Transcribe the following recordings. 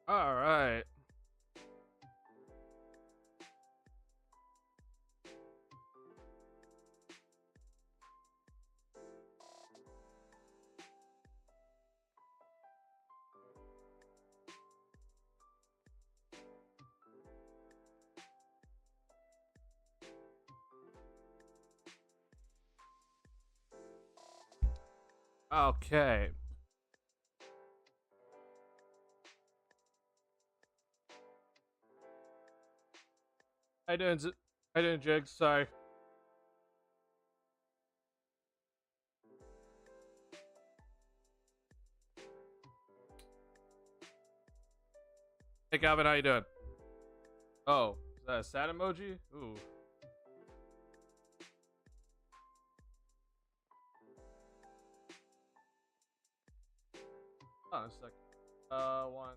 All right. Okay. How you doing? How you doing, Jigs? Sorry. Hey, Calvin. How you doing? Oh, is that a sad emoji? Ooh. Hold on a second. One.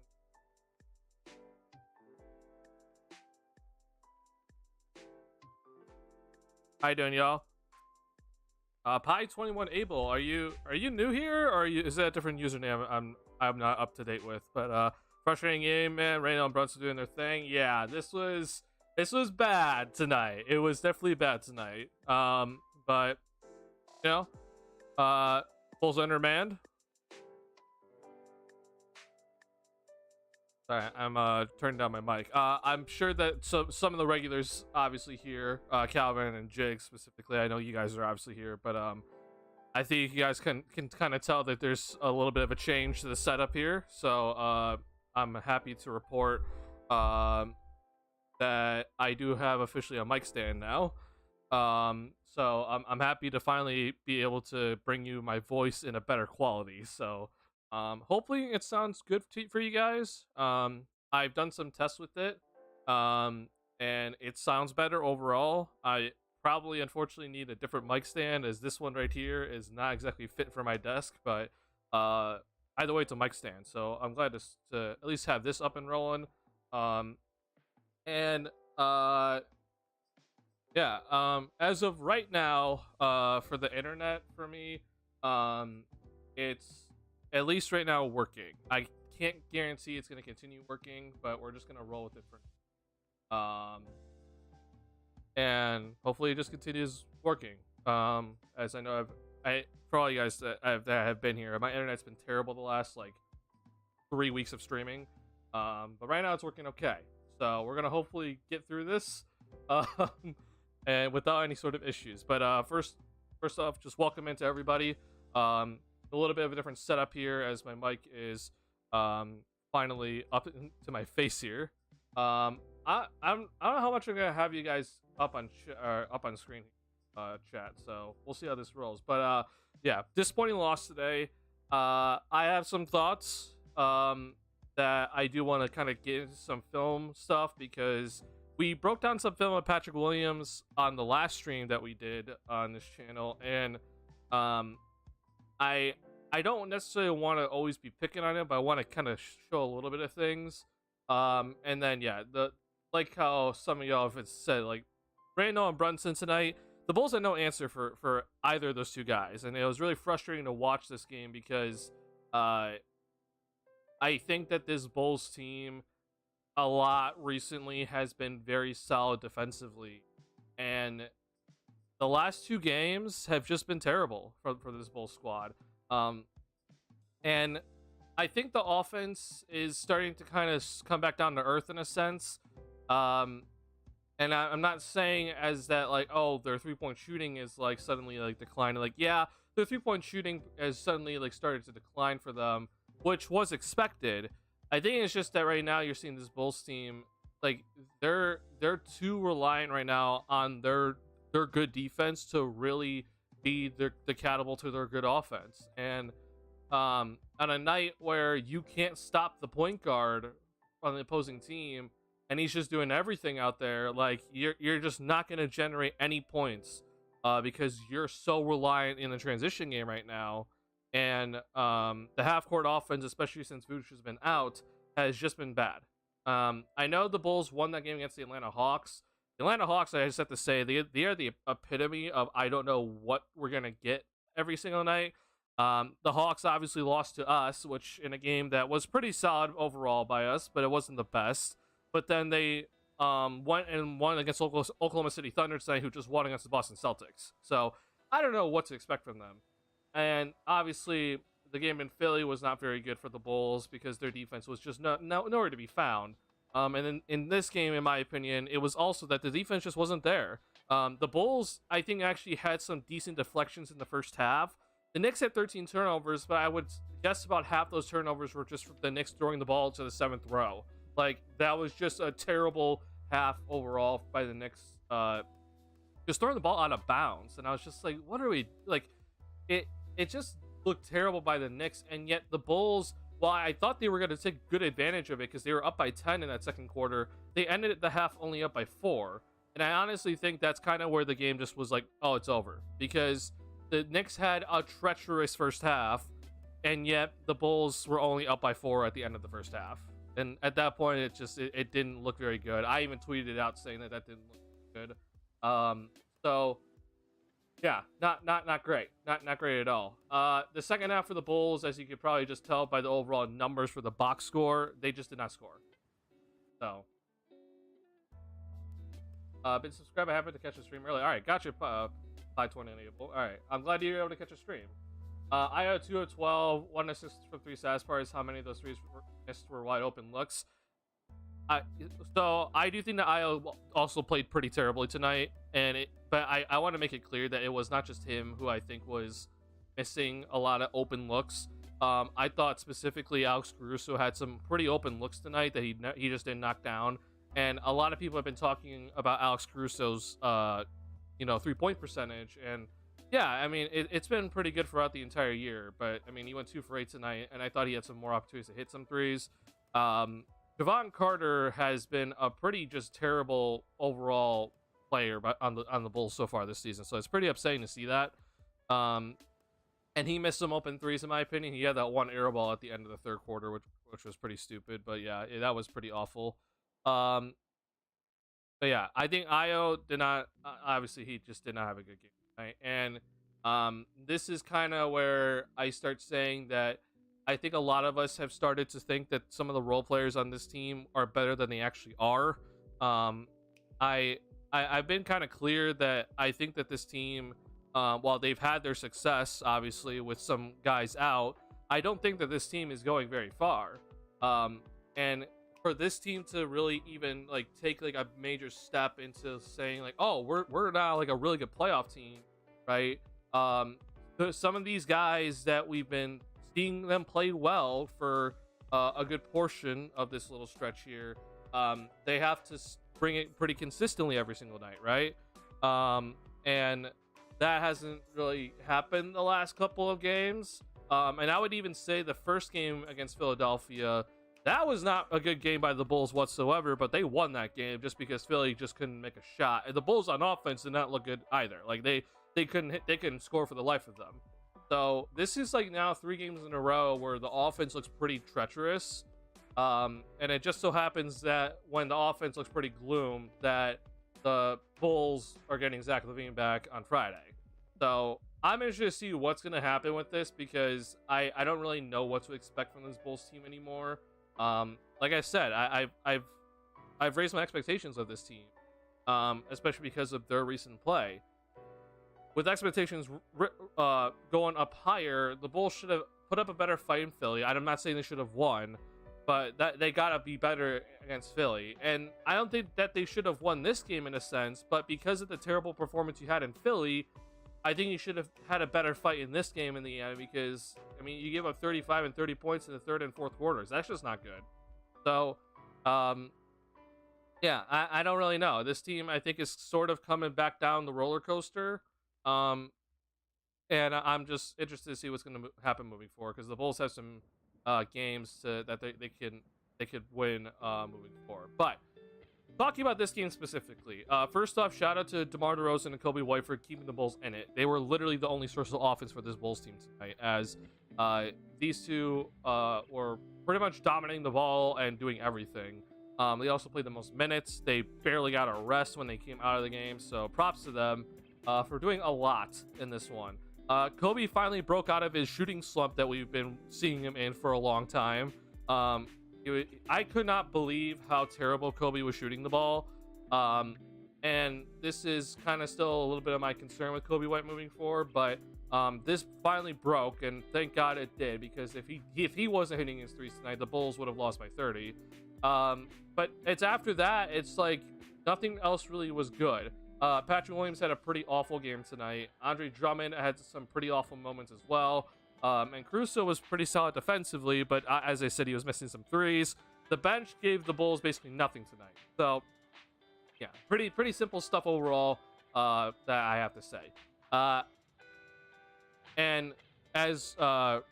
How you doing, y'all? Pi21 Able. Are you new here, or is that a different username? I'm not up to date with. But frustrating game, man. Randall and Brunson doing their thing. Yeah, this was bad tonight. It was definitely bad tonight. But you know, Bulls undermanned. Sorry, I'm turning down my mic. I'm sure that some of the regulars obviously here, Calvin and Jig specifically. I know you guys are obviously here, but I think you guys can kind of tell that there's a little bit of a change to the setup here. So I'm happy to report that I do have officially a mic stand now. So I'm happy to finally be able to bring you my voice in a better quality. So hopefully it sounds good for you guys. I've done some tests with it, and it sounds better overall. I probably unfortunately need a different mic stand, as this one right here is not exactly fit for my desk, but either way it's a mic stand, so I'm glad to at least have this up and rolling. And yeah, as of right now, for the internet for me, it's at least right now working. I can't guarantee it's going to continue working, but we're just going to roll with it for and hopefully it just continues working. As I know, I for all you guys that have been here, my internet's been terrible the last like 3 weeks of streaming. But right now it's working okay. So we're gonna hopefully get through this, um, and without any sort of issues. But first off, just welcome into everybody. A little bit of a different setup here, as my mic is finally up to my face here. I don't know how much I'm gonna have you guys up on up on screen, chat. So we'll see how this rolls. But yeah, disappointing loss today. I have some thoughts that I do want to kind of get into some film stuff, because we broke down some film of Patrick Williams on the last stream that we did on this channel, and I I don't necessarily want to always be picking on it, but I want to kind of show a little bit of things. And then yeah, the like how some of y'all have said, like Randall and Brunson tonight, the Bulls had no answer for either of those two guys, and it was really frustrating to watch this game, because I think that this Bulls team a lot recently has been very solid defensively, and the last two games have just been terrible for this Bulls squad. Um, and I think the offense is starting to kind of come back down to earth in a sense. Um, and I'm not saying as that like, oh, their 3-point shooting is like suddenly like declining. Like, yeah, their 3-point shooting has suddenly like started to decline for them, which was expected. I think it's just that right now you're seeing this Bulls team, like they're too reliant right now on their good defense to really be the catapult to their good offense. And on a night where you can't stop the point guard on the opposing team, and he's just doing everything out there, like you're just not going to generate any points, because you're so reliant in the transition game right now. And the half court offense, especially since Vooch has been out, has just been bad. I know the Bulls won that game against the Atlanta Hawks. The Atlanta Hawks, I just have to say, they are the epitome of I don't know what we're gonna get every single night. The Hawks obviously lost to us, which in a game that was pretty solid overall by us, but it wasn't the best. But then they went and won against Oklahoma City Thunder tonight, who just won against the Boston Celtics. So I don't know what to expect from them. And obviously, the game in Philly was not very good for the Bulls because their defense was just nowhere to be found. And in this game, in my opinion, it was also that the defense just wasn't there. The Bulls, I think, actually had some decent deflections in the first half. The Knicks had 13 turnovers, but I would guess about half those turnovers were just the Knicks throwing the ball to the 7th row. Like, that was just a terrible half overall by the Knicks. Just throwing the ball out of bounds. And I was just like, what are we... Like, it just looked terrible by the Knicks, and yet the Bulls... Well, I thought they were going to take good advantage of it because they were up by 10 in that second quarter. They ended the half only up by 4. And I honestly think that's kind of where the game just was like, oh, it's over. Because the Knicks had a treacherous first half, and yet the Bulls were only up by 4 at the end of the first half. And at that point, it didn't look very good. I even tweeted it out saying that didn't look good. So... Yeah, not great. Not great at all. The second half for the Bulls, as you could probably just tell by the overall numbers for the box score, they just did not score. So, been subscribed. I happened to catch a stream early. All right, gotcha. 520 enable. All right, I'm glad you were able to catch a stream. IO 2 of 12, 1 assist from 3 sass bars. How many of those threes were wide open looks? So I do think that IO also played pretty terribly tonight, but I want to make it clear that it was not just him who I think was missing a lot of open looks. I thought specifically Alex Caruso had some pretty open looks tonight that he just didn't knock down, and a lot of people have been talking about Alex Caruso's 3-point percentage, and yeah, I mean it's been pretty good throughout the entire year, but I mean he went 2 for 8 tonight, and I thought he had some more opportunities to hit some threes. Devon Carter has been a pretty just terrible overall player on the Bulls so far this season, so it's pretty upsetting to see that. And he missed some open threes in my opinion. He had that one air ball at the end of the third quarter, which was pretty stupid, but yeah, that was pretty awful. But yeah, I think Io did not. Obviously, he just did not have a good game tonight, and this is kind of where I start saying that. I think a lot of us have started to think that some of the role players on this team are better than they actually are. I've been kind of clear that I think that this team, while they've had their success, obviously, with some guys out, I don't think that this team is going very far. And for this team to really even like take like a major step into saying like, oh, we're now like a really good playoff team, right? Some of these guys that we've been seeing them play well for a good portion of this little stretch here, they have to bring it pretty consistently every single night, right? And that hasn't really happened the last couple of games. And I would even say the first game against Philadelphia, that was not a good game by the Bulls whatsoever, but they won that game just because Philly just couldn't make a shot. And the Bulls on offense did not look good either. Like they couldn't score for the life of them. So this is like now 3 games in a row where the offense looks pretty treacherous. And it just so happens that when the offense looks pretty gloom, that the Bulls are getting Zach LaVine back on Friday. So I'm interested to see what's going to happen with this because I don't really know what to expect from this Bulls team anymore. Like I said, I've raised my expectations of this team, especially because of their recent play. With expectations going up higher, the Bulls should have put up a better fight in Philly. I'm not saying they should have won, but that they gotta be better against Philly. And I don't think that they should have won this game in a sense, but because of the terrible performance you had in Philly, I think you should have had a better fight in this game in the end because, I mean, you give up 35 and 30 points in the third and fourth quarters. That's just not good. So, yeah, I don't really know. This team, I think, is sort of coming back down the roller coaster. And I'm just interested to see what's going to happen moving forward because the Bulls have some games that they could win moving forward. But talking about this game specifically, first off, shout out to DeMar DeRozan and Kobe White for keeping the Bulls in it. They were literally the only source of offense for this Bulls team tonight, as these two were pretty much dominating the ball and doing everything. They also played the most minutes. They barely got a rest when they came out of the game, so props to them for doing a lot in this one. Kobe finally broke out of his shooting slump that we've been seeing him in for a long time. I could not believe how terrible Kobe was shooting the ball. And this is kind of still a little bit of my concern with Kobe White moving forward, but this finally broke, and thank God it did, because if he wasn't hitting his threes tonight, the Bulls would have lost by 30. But it's after that, it's like nothing else really was good. Patrick Williams had a pretty awful game tonight. Andre Drummond had some pretty awful moments as well. And Caruso was pretty solid defensively, but as I said, he was missing some threes. The bench gave the Bulls basically nothing tonight. So, yeah, pretty simple stuff overall that I have to say. And as I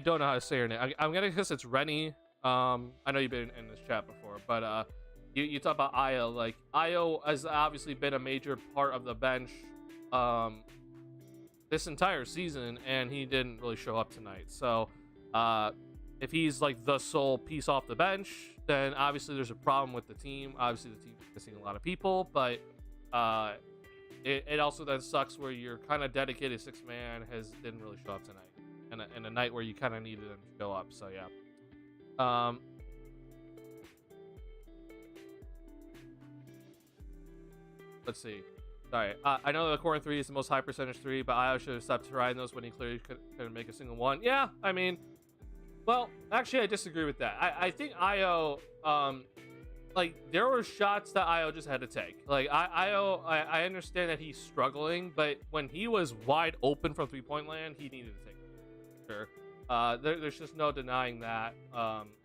don't know how to say her name. I'm gonna guess it's Rennie. I know you've been in this chat before, but you talk about Io. Like, Io has obviously been a major part of the bench this entire season, and he didn't really show up tonight. So if he's like the sole piece off the bench, then obviously there's a problem with the team. Obviously the team's missing a lot of people, but it also then sucks where your kind of dedicated sixth man didn't really show up tonight, in a night where you kind of needed him to show up. So yeah. Let's see. Sorry, I know the corner three is the most high percentage three, but I should have stopped trying those when he clearly couldn't make a single one. Yeah, I mean, well, actually, I disagree with that. I think Io, like, there were shots that Io just had to take. Like, I understand that he's struggling, but when he was wide open from three-point land, he needed to take it. Sure. There's just no denying that,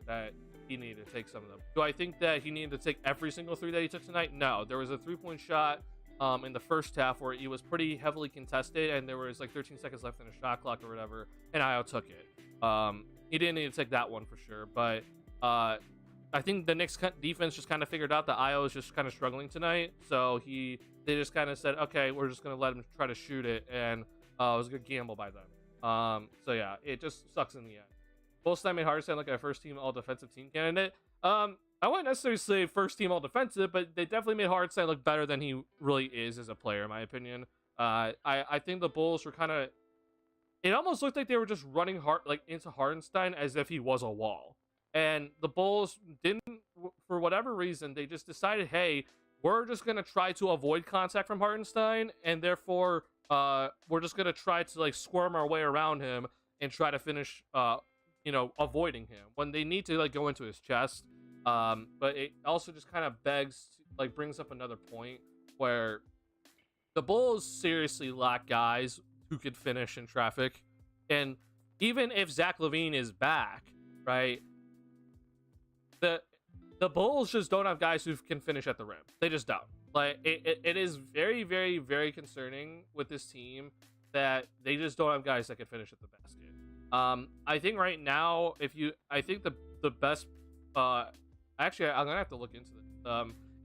that he needed to take some of them. Do I think that he needed to take every single three that he took tonight? No. There was a three-point shot in the first half where he was pretty heavily contested, and there was like 13 seconds left in a shot clock or whatever, and Io took it. He didn't need to take that one for sure, but I think the Knicks defense just kind of figured out that Io was just kind of struggling tonight, so they just kind of said, okay, we're just going to let him try to shoot it, and it was a good gamble by them. So yeah, it just sucks in the end. Bulls tonight made Hartenstein look like a first-team all-defensive team candidate. I wouldn't necessarily say first-team all-defensive, but they definitely made Hartenstein look better than he really is as a player, in my opinion. I think the Bulls were kind of... It almost looked like they were just running into Hartenstein as if he was a wall. And the Bulls didn't, for whatever reason, they just decided, hey, we're just going to try to avoid contact from Hartenstein, and therefore we're just going to try to like squirm our way around him and try to finish avoiding him when they need to like go into his chest. But it also just kind of brings up another point where the Bulls seriously lack guys who could finish in traffic. And even if Zach LaVine is back, right, the Bulls just don't have guys who can finish at the rim. They just don't. Like, it is very, very, very concerning with this team that they just don't have guys that can finish at the basket. I think right now, I think the best, actually, I'm gonna have to look into this.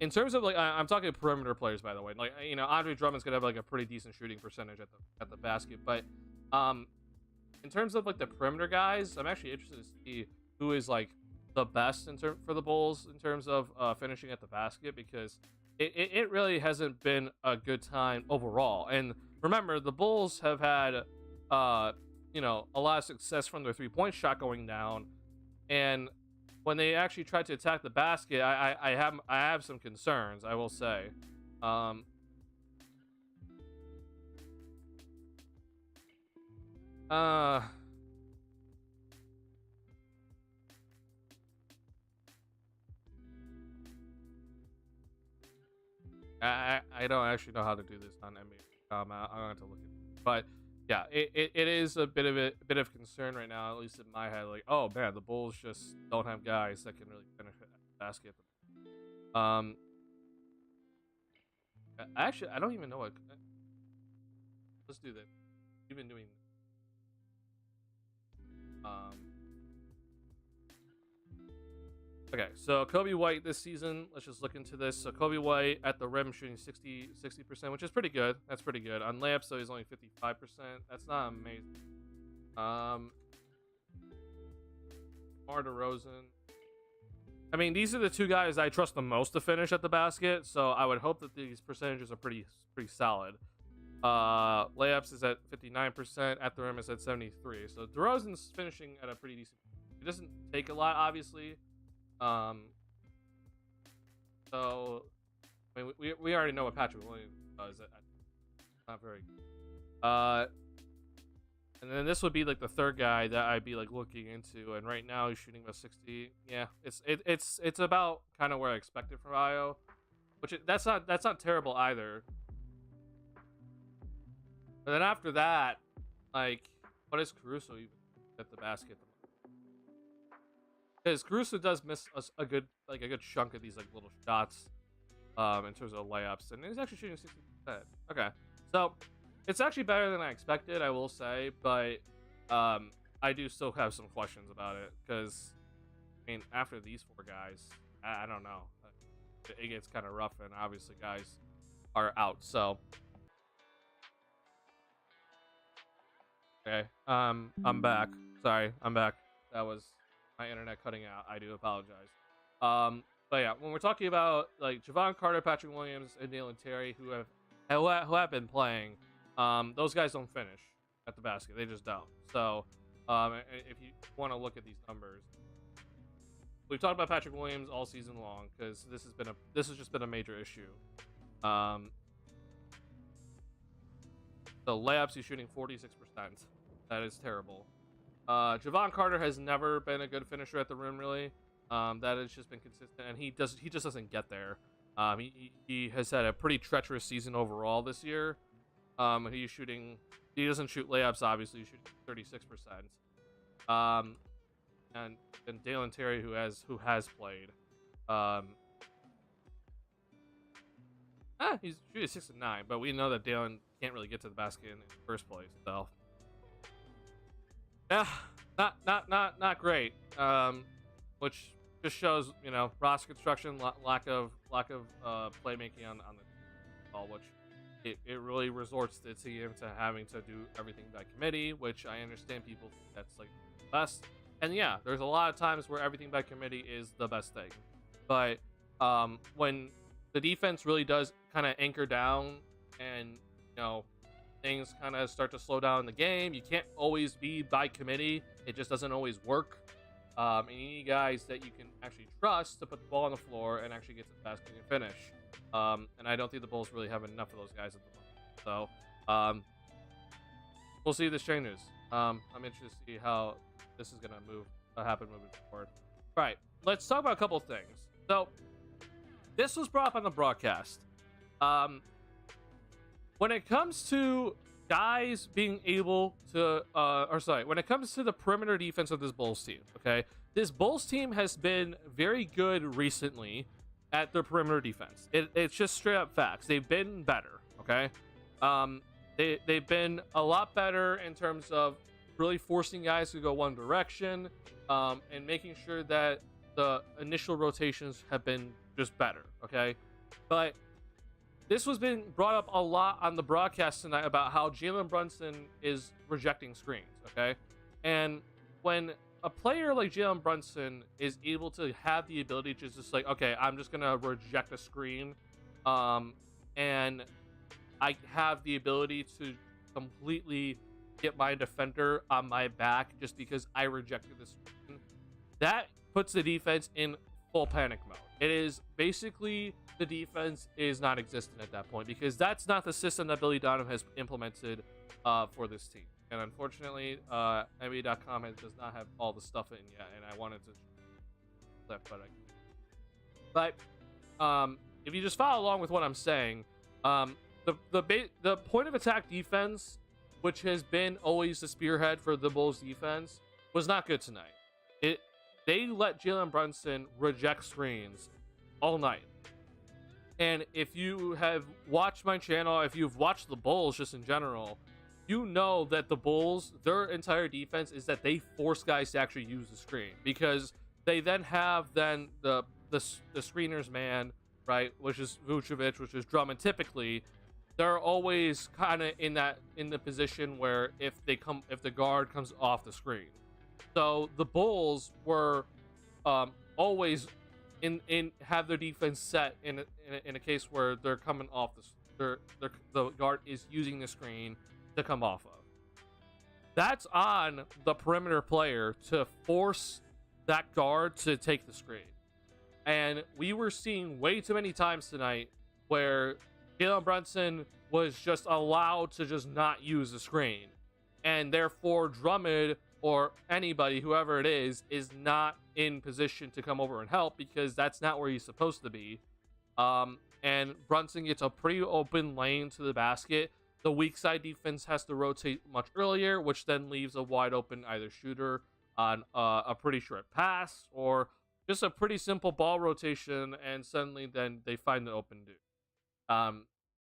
In terms of like, I'm talking perimeter players, by the way. Like, Andre Drummond's gonna have like a pretty decent shooting percentage at the basket, but in terms of like the perimeter guys, I'm actually interested to see who is like the best for the Bulls in terms of finishing at the basket, because it really hasn't been a good time overall. And remember, the Bulls have had a lot of success from their three-point shot going down, and when they actually tried to attack the basket, I have some concerns, I will say. I don't actually know how to do this on NBA. I'm gonna have to look at it. But yeah, it is a bit of concern right now, at least in my head. Like, oh man, the Bulls just don't have guys that can really finish at the basket. Actually, I don't even know what. Let's do that. We've been doing. Okay, so Kobe White this season, let's just look into this. So Kobe White at the rim shooting 60%, which is pretty good. That's pretty good. On layups, though, he's only 55%. That's not amazing. DeMar DeRozan. I mean, these are the two guys I trust the most to finish at the basket, so I would hope that these percentages are pretty solid. Layups is at 59%. At the rim is at 73. So DeRozan's finishing at a pretty decent. It doesn't take a lot, obviously. Um, so I mean, we already know what Patrick Williams does. Not very good. And then this would be like the third guy that I'd be like looking into. And right now he's shooting about 60. Yeah, it's about kind of where I expected from Io, which that's not terrible either. But then after that, like, what is Caruso even at the basket? Because Caruso does miss a good chunk of these like little shots, in terms of layups, and he's actually shooting 60%. Okay, so it's actually better than I expected, I will say, but I do still have some questions about it because, I mean, after these four guys, I don't know, it gets kind of rough, and obviously guys are out. So okay, I'm back. Sorry, I'm back. That was my internet cutting out. I do apologize. But yeah, when we're talking about like Javon Carter, Patrick Williams, and Dalen Terry, who have been playing, those guys don't finish at the basket. They just don't. So, if you want to look at these numbers, we've talked about Patrick Williams all season long because this has just been a major issue. So layups, he's shooting 46%. That is terrible. Javon Carter has never been a good finisher at the rim, really. That has just been consistent, and he just doesn't get there. He has had a pretty treacherous season overall this year. He doesn't shoot layups, obviously. He shoots 36%. And Dalen Terry, who has played, he's shooting 6 and 9, but we know that Dalen can't really get to the basket in the first place. So yeah, not great. Which just shows, roster construction, lack of playmaking on the ball, which it really resorts the team to having to do everything by committee, which I understand people think that's like the best. And yeah, there's a lot of times where everything by committee is the best thing. But when the defense really does kind of anchor down and, things kind of start to slow down in the game, you can't always be by committee. It just doesn't always work. And you need guys that you can actually trust to put the ball on the floor and actually get to the basket and finish. And I don't think the Bulls really have enough of those guys at the moment. So we'll see if this changes. I'm interested to see how this is going to happen moving forward. All right, let's talk about a couple of things. So this was brought up on the broadcast. When it comes to guys being able to, when it comes to the perimeter defense of this Bulls team, okay, this Bulls team has been very good recently at their perimeter defense. It's just straight up facts. They've been better, okay? They've been a lot better in terms of really forcing guys to go one direction, and making sure that the initial rotations have been just better, okay? But this was being brought up a lot on the broadcast tonight about how Jalen Brunson is rejecting screens, okay? And when a player like Jalen Brunson is able to have the ability to just like, okay, I'm just going to reject a screen, and I have the ability to completely get my defender on my back just because I rejected the screen, that puts the defense in full panic mode. It is basically the defense is non-existent at that point because that's not the system that Billy Donovan has implemented for this team. And unfortunately, NBA.com does not have all the stuff in yet, and I wanted to that, but if you just follow along with what I'm saying, the point of attack defense, which has been always the spearhead for the Bulls defense, was not good tonight. They let Jalen Brunson reject screens all night. And if you have watched my channel, if you've watched the Bulls just in general, you know that the Bulls, their entire defense is that they force guys to actually use the screen because they then have the screener's man, right, which is Vucevic, which is Drummond. Typically, they're always kind of in the position where if the guard comes off the screen. So the Bulls were always have their defense set in a case where they're coming off the guard is using the screen to come off of. That's on the perimeter player to force that guard to take the screen. And we were seeing way too many times tonight where Jalen Brunson was just allowed to just not use the screen. And therefore Drummond or anybody, whoever it is not in position to come over and help because that's not where he's supposed to be. And Brunson gets a pretty open lane to the basket. The weak side defense has to rotate much earlier, which then leaves a wide open either shooter on a pretty short pass or just a pretty simple ball rotation, and suddenly then they find an open dude.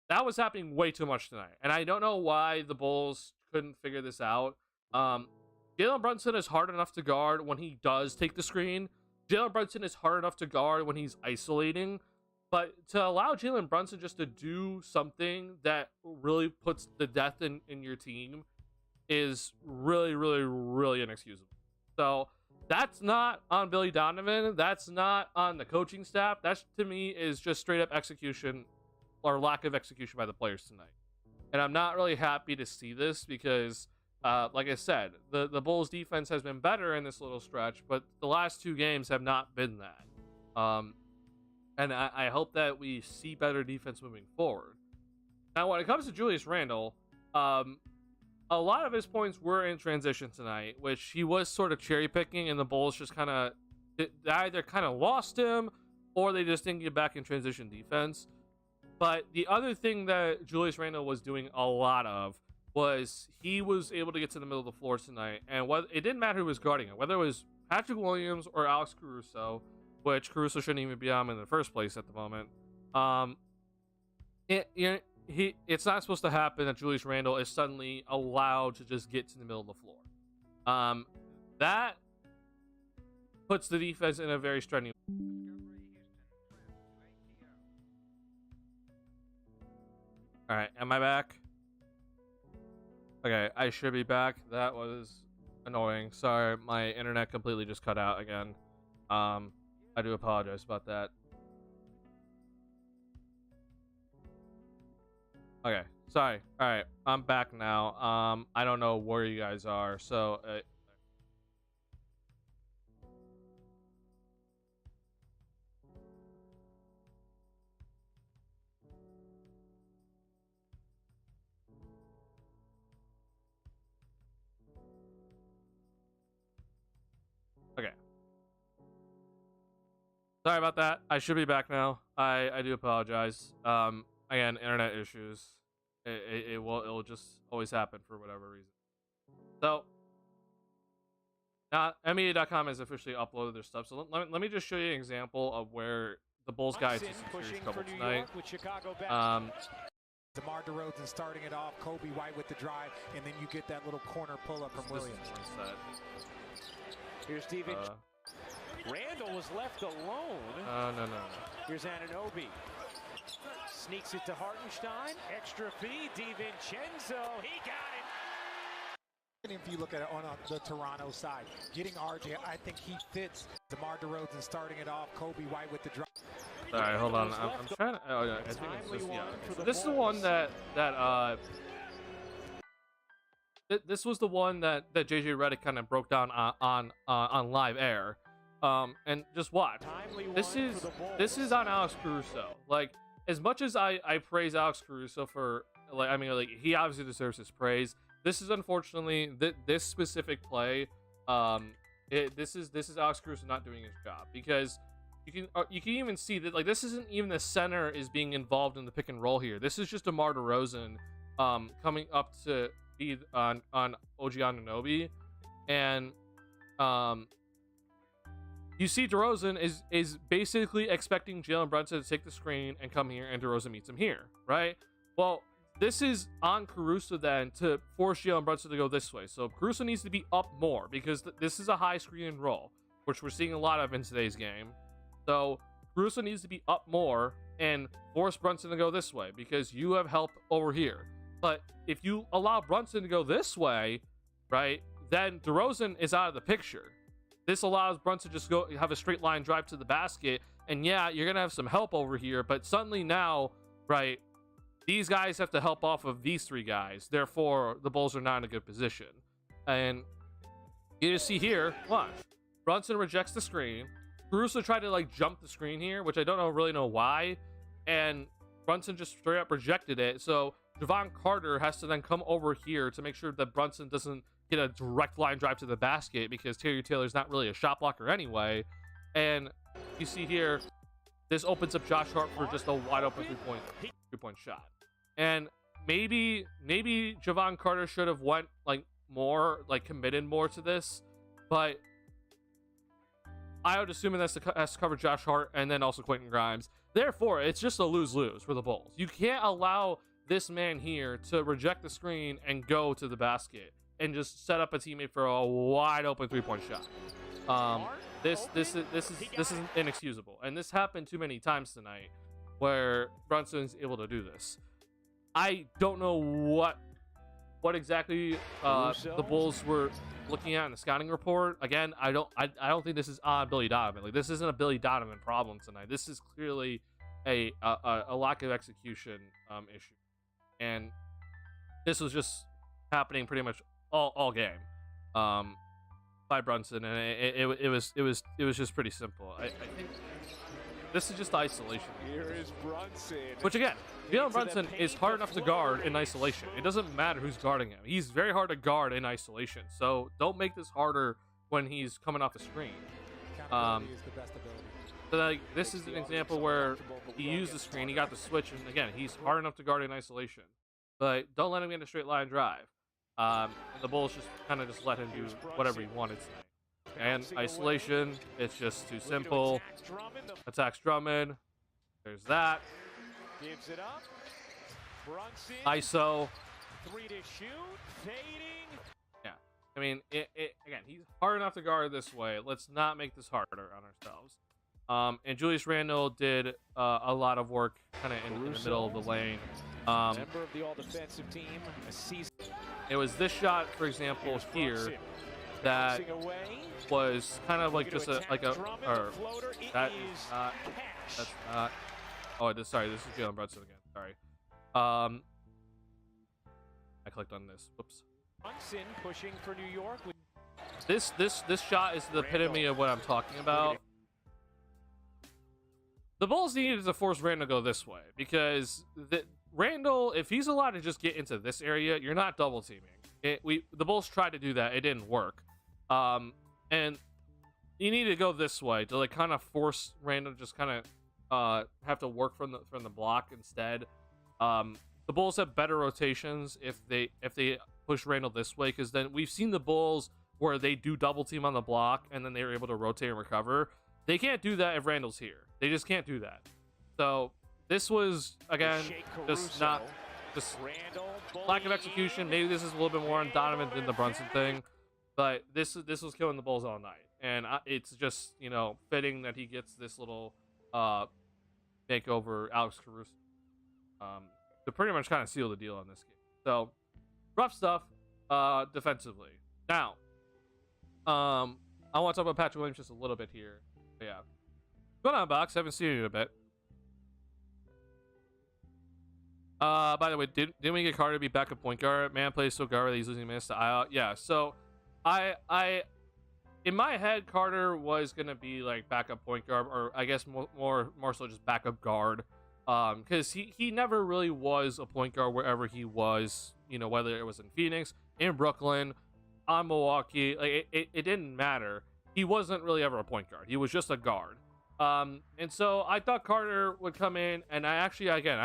That was happening way too much tonight, and I don't know why the Bulls couldn't figure this out. Jalen Brunson is hard enough to guard when he does take the screen. Jalen Brunson is hard enough to guard when he's isolating. But to allow Jalen Brunson just to do something that really puts the death in your team is really, really, really inexcusable. So that's not on Billy Donovan. That's not on the coaching staff. That, to me, is just straight up execution or lack of execution by the players tonight. And I'm not really happy to see this because, like I said, the Bulls defense has been better in this little stretch, but the last two games have not been that. And I hope that we see better defense moving forward. Now, when it comes to Julius Randle, a lot of his points were in transition tonight, which he was sort of cherry picking, and the Bulls just kind of either kind of lost him or they just didn't get back in transition defense. But the other thing that Julius Randle was doing a lot of was he was able to get to the middle of the floor tonight, and it didn't matter who was guarding him, whether it was Patrick Williams or Alex Caruso, which Caruso shouldn't even be on in the first place at the moment. It's not supposed to happen that Julius Randle is suddenly allowed to just get to the middle of the floor. That puts the defense in a very strenuous. All right, am I back? Okay, I should be back. That was annoying. Sorry, my internet completely just cut out again. I do apologize about that. Okay, sorry. All right, I'm back now. I don't know where you guys are, so okay. Sorry about that. I should be back now. I do apologize. Again, internet issues. It'll just always happen for whatever reason. So now NBA.com has officially uploaded their stuff. So let me just show you an example of where the Bulls got into some serious trouble tonight. DeMar DeRozan starting it off, Kobe White with the drive, and then you get that little corner pull-up from Williams. Here's Steven. Randall was left alone. No. Here's Anunoby. Sneaks it to Hartenstein. Extra feed, DiVincenzo. He got it. And if you look at it on the Toronto side, getting RJ, I think he fits. DeMar DeRozan starting it off, Kobe White with the drive. All right, hold on. I'm trying to. Oh yeah, I think it's this. Yeah. So this is the one that this was the one that JJ Redick kind of broke down on live air. And just watch. This is on Alex Caruso. Like, as much as I praise Alex Caruso for, like, I mean, like, he obviously deserves his praise. This is unfortunately this specific play. This is Alex Caruso not doing his job, because you can even see that, like, this isn't even the center is being involved in the pick and roll here. This is just DeMar DeRozan coming up to be on OG Anunoby, and you see DeRozan is basically expecting Jalen Brunson to take the screen and come here, and DeRozan meets him here, right? Well, this is on Caruso then to force Jalen Brunson to go this way. So Caruso needs to be up more, because this is a high screen and roll, which we're seeing a lot of in today's game. So Caruso needs to be up more and force Brunson to go this way, because you have help over here. But if you allow Brunson to go this way, right, then DeRozan is out of the picture. This allows Brunson to just go have a straight line drive to the basket, and yeah, you're gonna have some help over here, but suddenly now, right, these guys have to help off of these three guys. Therefore, the Bulls are not in a good position. And you just see here, watch. Brunson rejects the screen. Caruso tried to like jump the screen here, which I don't really know why. And Brunson just straight up rejected it. So Javon Carter has to then come over here to make sure that Brunson doesn't get a direct line drive to the basket, because Terry Taylor's not really a shot blocker anyway. And you see here, this opens up Josh Hart for just a wide open three-point shot. And maybe Javon Carter should have went like more, like committed more to this, but I would assume it has to cover Josh Hart and then also Quentin Grimes. Therefore, it's just a lose-lose for the Bulls. You can't allow this man here to reject the screen and go to the basket and just set up a teammate for a wide open three-point shot. This is inexcusable, and this happened too many times tonight where Brunson's able to do this. I don't know what exactly the Bulls were looking at in the scouting report. Again, I don't think this is on Billy Donovan. Like, this isn't a Billy Donovan problem tonight. This is clearly a lack of execution issue, and this was just happening pretty much all game by Brunson, and it was just pretty simple. I think this is just isolation. Here is Brunson. Which again, Jalen Brunson is hard enough to guard in isolation. It doesn't matter who's guarding him. He's very hard to guard in isolation. So don't make this harder when he's coming off the screen. So like, this is an example where he used the screen, he got the switch, and again, he's hard enough to guard in isolation. But don't let him get a straight line drive. And the Bulls just kind of just let him do whatever he wanted tonight. And isolation, it's just too simple. Attacks Drummond. There's that. Gives it up. Brunson. ISO. 3 to shoot. Fading. Yeah. I mean, again, he's hard enough to guard this way. Let's not make this harder on ourselves. And Julius Randle did a lot of work kind of in the middle of the lane. Member of the all-defensive team. A season. It was this shot, for example, here that was kind of like just that's not. Oh, sorry, this is Jalen Brunson again. Sorry. I clicked on this. Whoops. Brunson pushing for New York. This shot is the epitome of what I'm talking about. The Bulls needed to force Randle to go this way, because Randle, if he's allowed to just get into this area, you're not double teaming. The Bulls tried to do that, it didn't work. And you need to go this way to like kind of force Randle to just kind of have to work from the block instead. The Bulls have better rotations if they push Randle this way, because then we've seen the Bulls where they do double team on the block and then they're able to rotate and recover. They can't do that if Randle's here. They just can't do that. So this was, again, just lack of execution. Maybe this is a little bit more on Donovan than the Brunson thing, but this was killing the Bulls all night, and it's just, you know, fitting that he gets this little makeover, Alex Caruso, to pretty much kind of seal the deal on this game. So rough stuff defensively. Now, I want to talk about Patrick Williams just a little bit here. But yeah, what's going on, Box? Haven't seen you in a bit. By the way, didn't we get Carter to be backup point guard? Man plays so guard that he's losing minutes to IL. Yeah, so I in my head, Carter was gonna be like backup point guard, or I guess more so just backup guard, because he never really was a point guard wherever he was. You know, whether it was in Phoenix, in Brooklyn, on Milwaukee, like it didn't matter. He wasn't really ever a point guard. He was just a guard. And so I thought Carter would come in, and I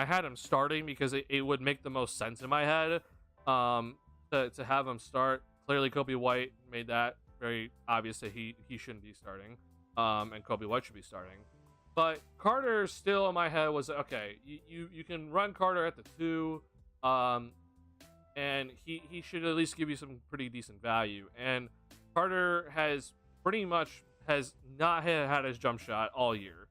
had him starting because it would make the most sense in my head, to have him start. Clearly, Kobe White made that very obvious that he shouldn't be starting, and Kobe White should be starting. But Carter still in my head was, okay, you can run Carter at the 2, and he should at least give you some pretty decent value. And Carter has not had his jump shot all year.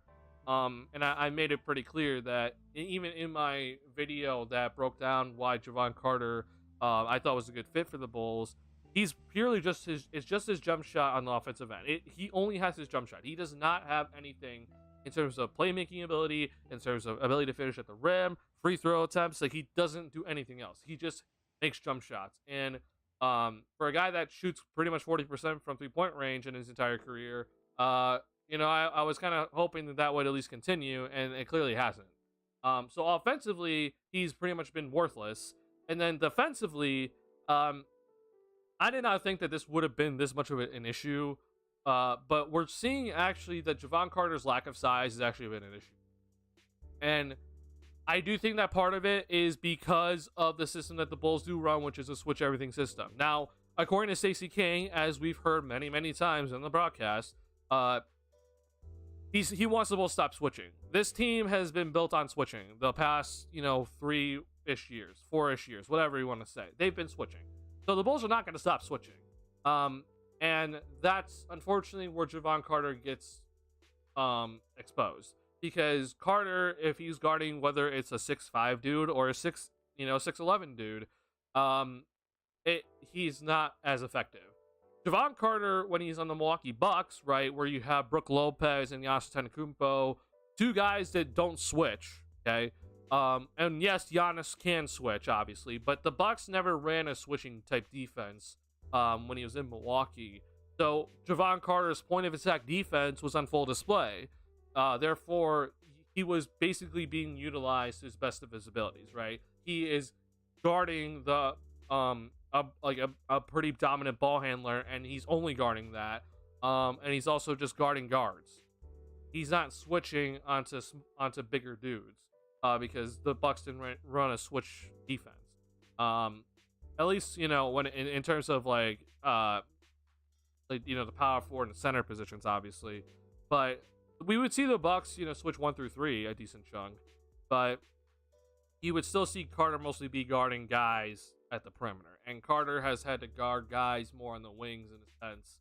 And I made it pretty clear that even in my video that broke down why Javon Carter I thought was a good fit for the Bulls, he's purely just his jump shot on the offensive end. He only has his jump shot. He does not have anything in terms of playmaking ability, in terms of ability to finish at the rim, free throw attempts. Like, he doesn't do anything else. He just makes jump shots. And for a guy that shoots pretty much 40% from 3-point range in his entire career, I was kind of hoping that would at least continue, and it clearly hasn't. So offensively, he's pretty much been worthless. And then defensively, I did not think that this would have been this much of an issue. But we're seeing actually that Javon Carter's lack of size has actually been an issue. And I do think that part of it is because of the system that the Bulls do run, which is a switch everything system. Now, according to Stacey King, as we've heard many, many times in the broadcast, he wants the Bulls to stop switching. This team has been built on switching the past, 3-ish years, 4-ish years, whatever you want to say. They've been switching. So the Bulls are not going to stop switching. And that's unfortunately where Javon Carter gets exposed. Because Carter, if he's guarding whether it's a 6'5" dude or a 6'11" dude, he's not as effective. Javon Carter, when he's on the Milwaukee Bucks, right, where you have Brook Lopez and Giannis Antetokounmpo, two guys that don't switch, okay? And yes, Giannis can switch, obviously, but the Bucks never ran a switching type defense when he was in Milwaukee. So Javon Carter's point of attack defense was on full display. Therefore, he was basically being utilized to his best of his abilities, right? He is guarding the a pretty dominant ball handler, and he's only guarding that. And he's also just guarding guards. He's not switching onto bigger dudes because the Bucks didn't run a switch defense. At least when in terms of the power forward and center positions, obviously, but we would see the Bucks switch 1 through 3 a decent chunk, but you would still see Carter mostly be guarding guys at the perimeter, and Carter has had to guard guys more on the wings in a sense,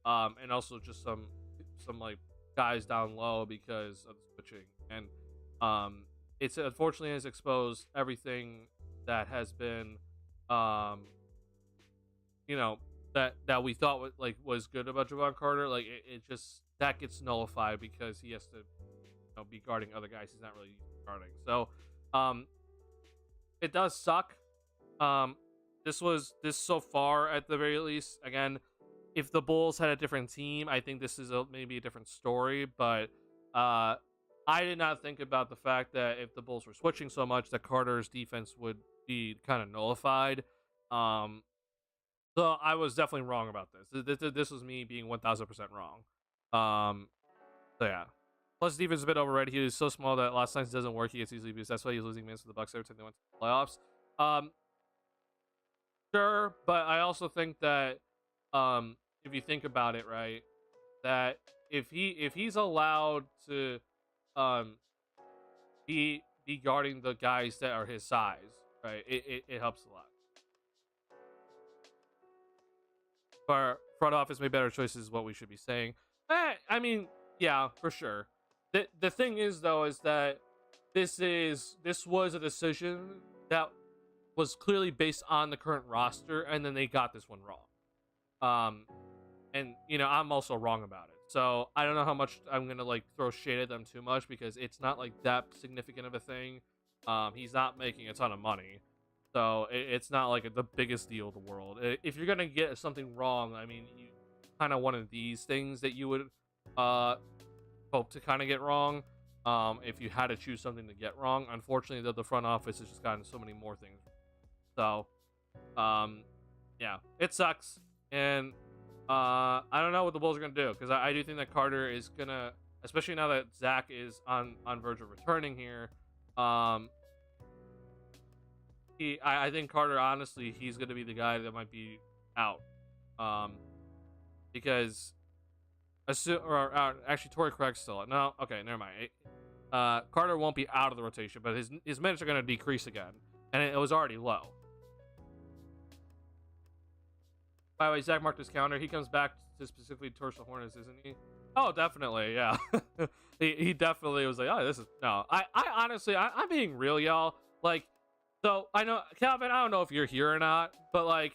and also just some guys down low because of the switching, and it's unfortunately has exposed everything that has been that we thought was good about Javon Carter. Like it just that gets nullified because he has to be guarding other guys he's not really guarding. So it does suck. This so far at the very least. Again, if the Bulls had a different team, I think this is maybe a different story. But I did not think about the fact that if the Bulls were switching so much, that Carter's defense would be kind of nullified. So I was definitely wrong about this. This was me being 1000% wrong. So yeah. Plus, defense is a bit overrated. He was so small that last time it doesn't work. He gets easily abused. That's why he's losing minutes to the Bucks every time they went to the playoffs. Sure, but I also think that if you think about it, right, that if he's allowed to be guarding the guys that are his size, right, it helps a lot. For front office made better choices is what we should be saying. I mean, yeah, for sure. The thing is though is that this was a decision that was clearly based on the current roster, and then they got this one wrong. And I'm also wrong about it. So I don't know how much I'm gonna throw shade at them too much because it's not that significant of a thing. He's not making a ton of money. So it's not the biggest deal in the world. If you're gonna get something wrong, I mean, you kind of one of these things that you would hope to kind of get wrong. If you had to choose something to get wrong, unfortunately, the front office has just gotten so many more things. So, yeah, it sucks, and I don't know what the Bulls are gonna do because I do think that Carter is gonna, especially now that Zach is on verge of returning here. I think Carter, honestly, he's going to be the guy that might be out. Because actually Torrey Craig's still out. No, okay, never mind. Carter won't be out of the rotation, but his minutes are going to decrease again, and it was already low. By the way, Zach marked his counter. He comes back to specifically torch the Hornets, isn't he? Oh, definitely, yeah. he definitely was oh, this is no. I honestly, I'm being real, y'all. So I know, Calvin, I don't know if you're here or not, but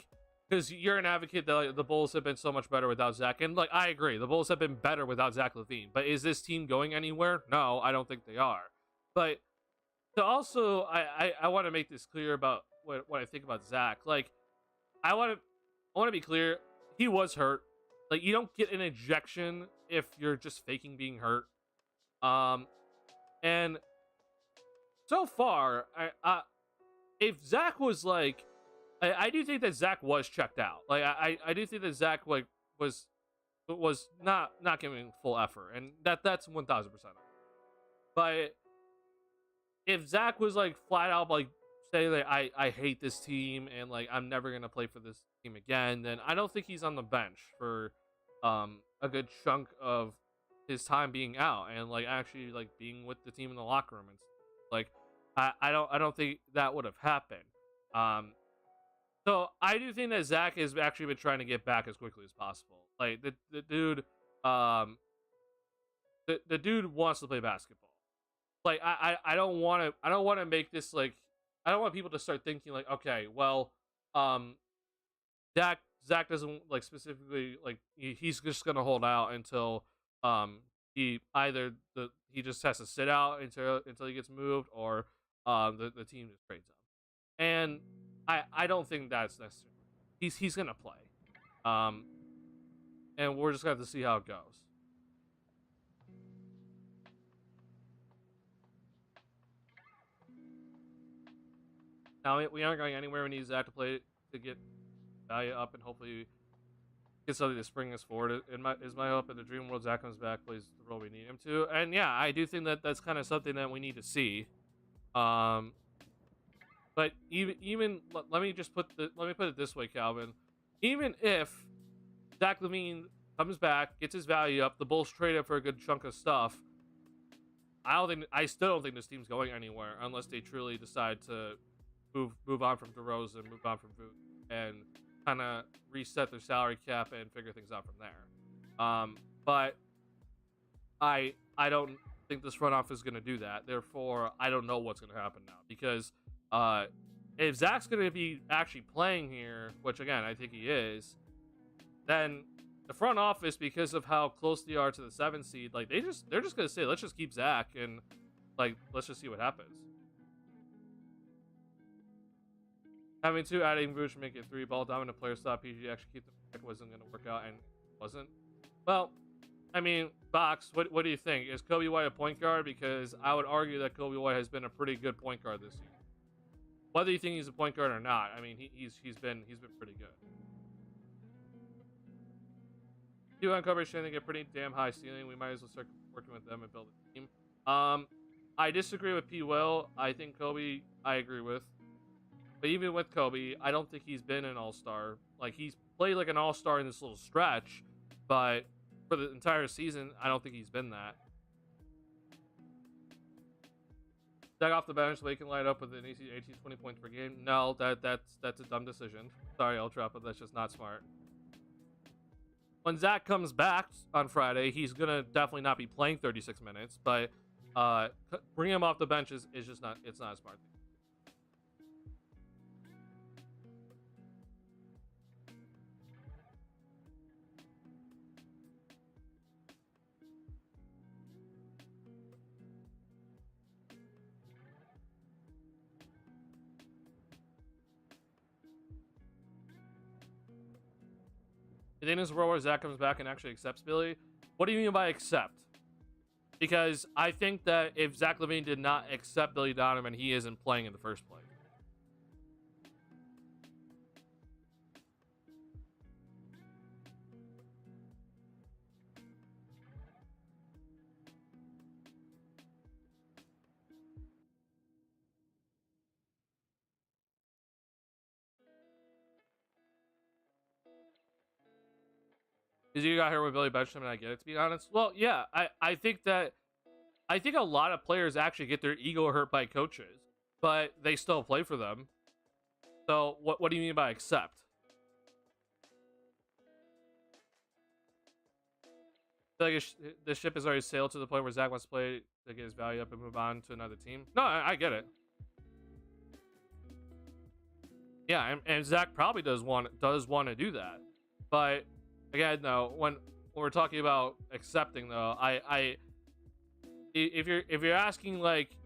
because you're an advocate that the Bulls have been so much better without Zach, and I agree, the Bulls have been better without Zach LaVine. But is this team going anywhere? No, I don't think they are. But So also, I want to make this clear about what I think about Zach. Like, I want to be clear. He was hurt. Like, you don't get an ejection if you're just faking being hurt. Um, and so far, if Zach was like, I do think that Zach was checked out. Like, I do think that Zach like was not giving full effort, and that's 1,000%. But if Zach was like flat out like saying like I hate this team and like I'm never gonna play for this team again, then I don't think he's on the bench for a good chunk of his time being out and like actually like being with the team in the locker room and stuff. Like I don't think that would have happened. Um so I do think that Zach has actually been trying to get back as quickly as possible. Like the dude um the dude wants to play basketball. Like I don't want to make this like I don't want people to start thinking like, okay, well, um Zach doesn't like specifically like he's just gonna hold out until he either he just has to sit out until he gets moved, or the team just trades him. And I don't think that's necessary. He's gonna play. Um and we're just gonna have to see how it goes. Now we aren't going anywhere. We need Zach to play to get value up and hopefully get something to spring us forward. Is my hope in the dream world Zach comes back, plays the role we need him to. And yeah, I do think that that's kind of something that we need to see. Um, but even let me put it this way, Calvin. Even if Zach LaVine comes back, gets his value up, the Bulls trade him for a good chunk of stuff, I still don't think this team's going anywhere unless they truly decide to move on from DeRozan, move on from Vooch, and kind of reset their salary cap and figure things out from there. But I don't think this front office is going to do that. Therefore, I don't know what's going to happen now because if Zach's going to be actually playing here, which again I think he is, then the front office, because of how close they are to the 7th seed, like they're just going to say, let's just keep Zach and like let's just see what happens. Having 2, adding Vooch, make it 3 ball dominant player stop. PG actually keep the pick wasn't going to work out and wasn't. Well, I mean, Box, what do you think? Is Kobe White a point guard? Because I would argue that Kobe White has been a pretty good point guard this year. Whether you think he's a point guard or not, I mean, he's been pretty good. Two uncovered shooting a pretty damn high ceiling. We might as well start working with them and build a team. I disagree with P. Will. I think Kobe, I agree with. But even with Kobe, I don't think he's been an all-star. Like, he's played like an all-star in this little stretch, but for the entire season, I don't think he's been that. Zach off the bench, so he can light up with an 18, 20 points per game. No, that's a dumb decision. Sorry, Ultra, but that's just not smart. When Zach comes back on Friday, he's gonna definitely not be playing 36 minutes, but bringing him off the bench is just not. It's not a smart thing. You think this is a world where Zach comes back and actually accepts Billy? What do you mean by accept? Because I think that if Zach LaVine did not accept Billy Donovan, he isn't playing in the first place. Because you got here with Billy Benjamin, and I get it, to be honest. Well, yeah, I think a lot of players actually get their ego hurt by coaches, but they still play for them. So what do you mean by accept? I feel like the ship has already sailed to the point where Zach wants to play to get his value up and move on to another team. No, I get it. Yeah, and Zach probably does want to do that, but again, though, when we're talking about accepting, though, if you're asking like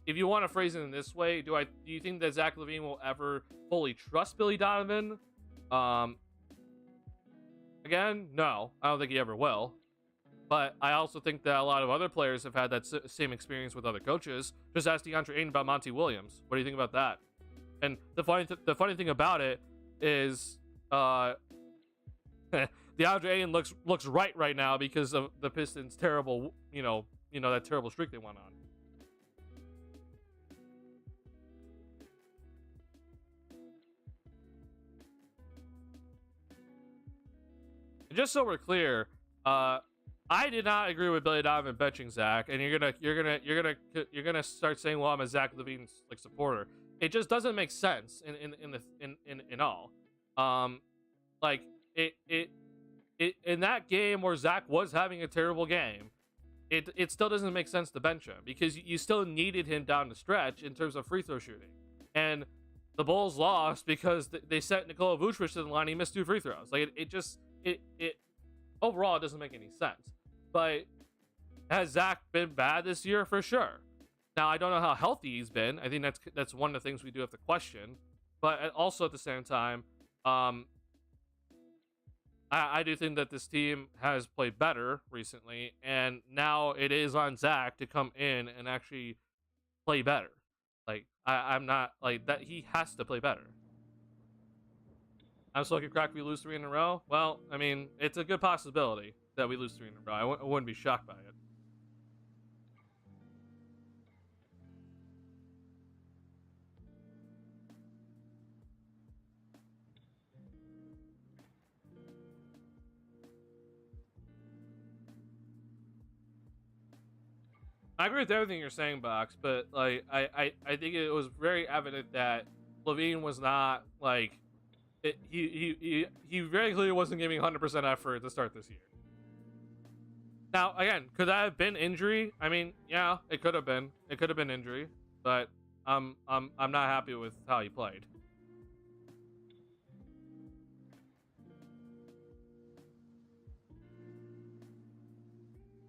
if you want to phrase it in this way, do you think that Zach LaVine will ever fully trust Billy Donovan? Again, no, I don't think he ever will. But I also think that a lot of other players have had that same experience with other coaches. Just ask DeAndre Ayton about Monty Williams. What do you think about that? And the funny thing about it is, DeAndre Ayton looks right now because of the Pistons' terrible, that terrible streak they went on. Just so we're clear, I did not agree with Billy Donovan benching Zach, and you're gonna start saying, "Well, I'm a Zach LaVine supporter." It just doesn't make sense in all. Like it in that game where Zach was having a terrible game, it still doesn't make sense to bench him because you still needed him down the stretch in terms of free throw shooting, and the Bulls lost because they sent Nikola Vucevic to the line. He missed 2 free throws. Like it overall, it doesn't make any sense. But has Zach been bad this year? For sure. Now, I don't know how healthy he's been. I think that's one of the things we do have to question. But also at the same time, I do think that this team has played better recently, and now it is on Zach to come in and actually play better. Like I'm not like that. He has to play better. I'm still looking crack if we lose 3 in a row. Well, I mean, it's a good possibility that we lose 3 in a row. I wouldn't be shocked by it. I agree with everything you're saying, Box, but like I think it was very evident that LaVine was not like he very clearly wasn't giving 100% effort to start this year. Now, again, could that have been injury? I mean, yeah, it could have been. It could have been injury, but I'm not happy with how he played.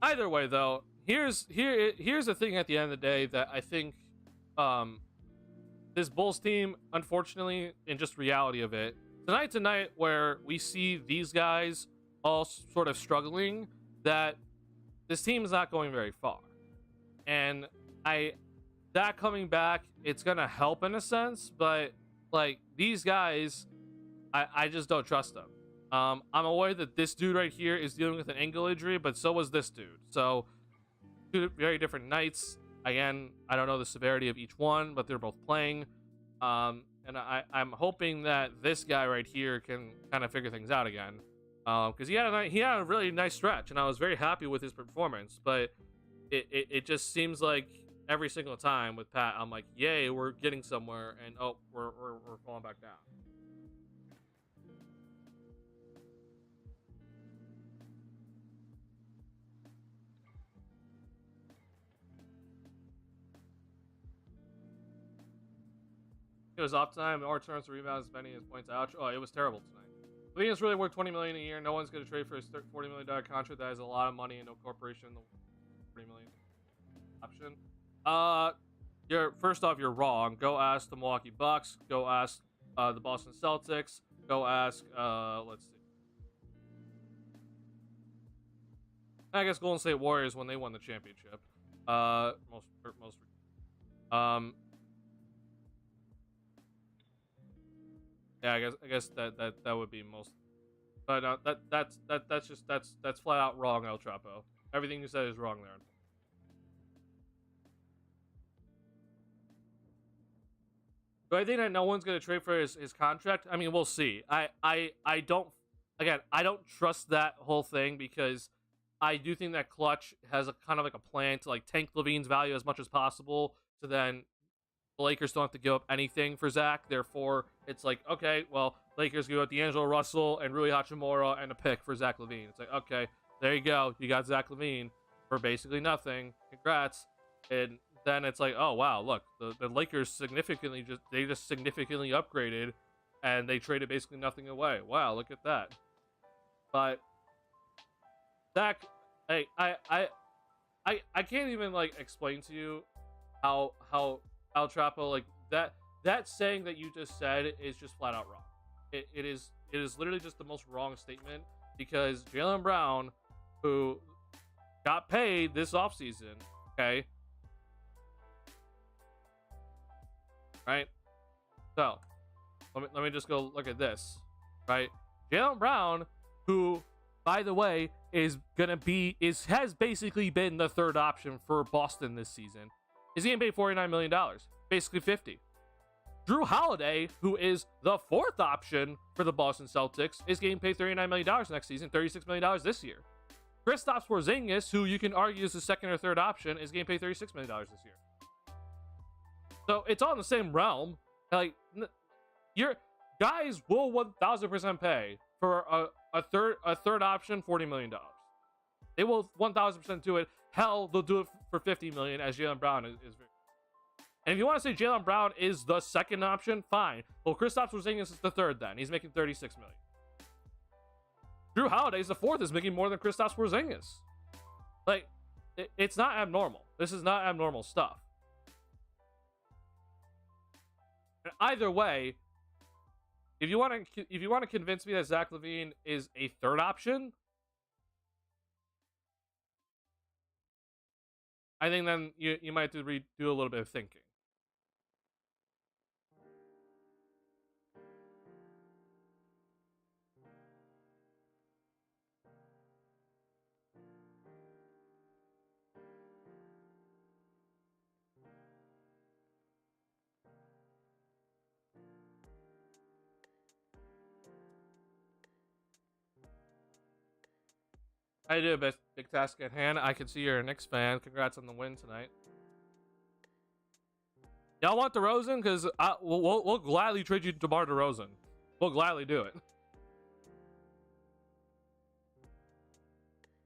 Either way, though, here's the thing at the end of the day that I think this Bulls team, unfortunately, and just reality of it, tonight where we see these guys all sort of struggling, that this team is not going very far. And that coming back, it's gonna help in a sense, but like these guys, I just don't trust them. I'm aware that this dude right here is dealing with an ankle injury, but so was this dude. So 2 very different nights. Again, I don't know the severity of each one, but they're both playing. And I'm hoping that this guy right here can kind of figure things out again. Because he had a really nice stretch, and I was very happy with his performance. But it just seems like every single time with Pat, I'm like, yay, we're getting somewhere, and oh, we're falling back down. It was off time, more turns to rebounds, many as points out. Oh, it was terrible tonight. LaVine is really worth $20 million a year. No one's going to trade for his $40 million contract. That is a lot of money, and no corporation the $40 million option. First off, you're wrong. Go ask the Milwaukee Bucks. Go ask the Boston Celtics. Go ask let's see. I guess Golden State Warriors when they won the championship. Most. Yeah, I guess that would be most. But that's flat out wrong, El Chapo. Everything you said is wrong there. Do I think that no one's gonna trade for his contract? I mean, we'll see. I don't. Again, I don't trust that whole thing because I do think that Clutch has a kind of like a plan to like tank LaVine's value as much as possible, so then the Lakers don't have to give up anything for Zach. Therefore, it's like, okay, well, Lakers give up D'Angelo Russell and Rui Hachimura and a pick for Zach LaVine. It's like, okay, there you go. You got Zach LaVine for basically nothing. Congrats. And then it's like, oh, wow, look, the Lakers significantly upgraded and they traded basically nothing away. Wow, look at that. But Zach, hey, I can't even like explain to you how El Trapo, like that saying that you just said is just flat out wrong. It is literally just the most wrong statement, because Jaylen Brown, who got paid this offseason, okay, right? So let me just go look at this, right? Jaylen Brown, who, by the way, has basically been the third option for Boston this season, is getting paid $49 million, basically 50. Drew Holiday, who is the fourth option for the Boston Celtics, is getting paid $39 million next season, $36 million this year. Kristaps Porzingis, who you can argue is the second or third option, is getting paid $36 million this year. So it's all in the same realm. Like, your guys will 1,000% pay for a third option $40 million. They will 1,000% do it. Hell, they'll do it for $50 million, as Jaylen Brown is very. And if you want to say Jaylen Brown is the second option, fine. Well, Kristaps Porzingis is the third then. He's making $36 million. Drew Holiday is the fourth, is making more than Kristaps Porzingis. Like, it's not abnormal. This is not abnormal stuff. And either way, if you want to convince me that Zach LaVine is a third option, I think then you might have to redo a little bit of thinking. How you doing, big task at hand? I can see you're a Knicks fan. Congrats on the win tonight. Y'all want DeRozan? Because we'll gladly trade you DeMar DeRozan. We'll gladly do it.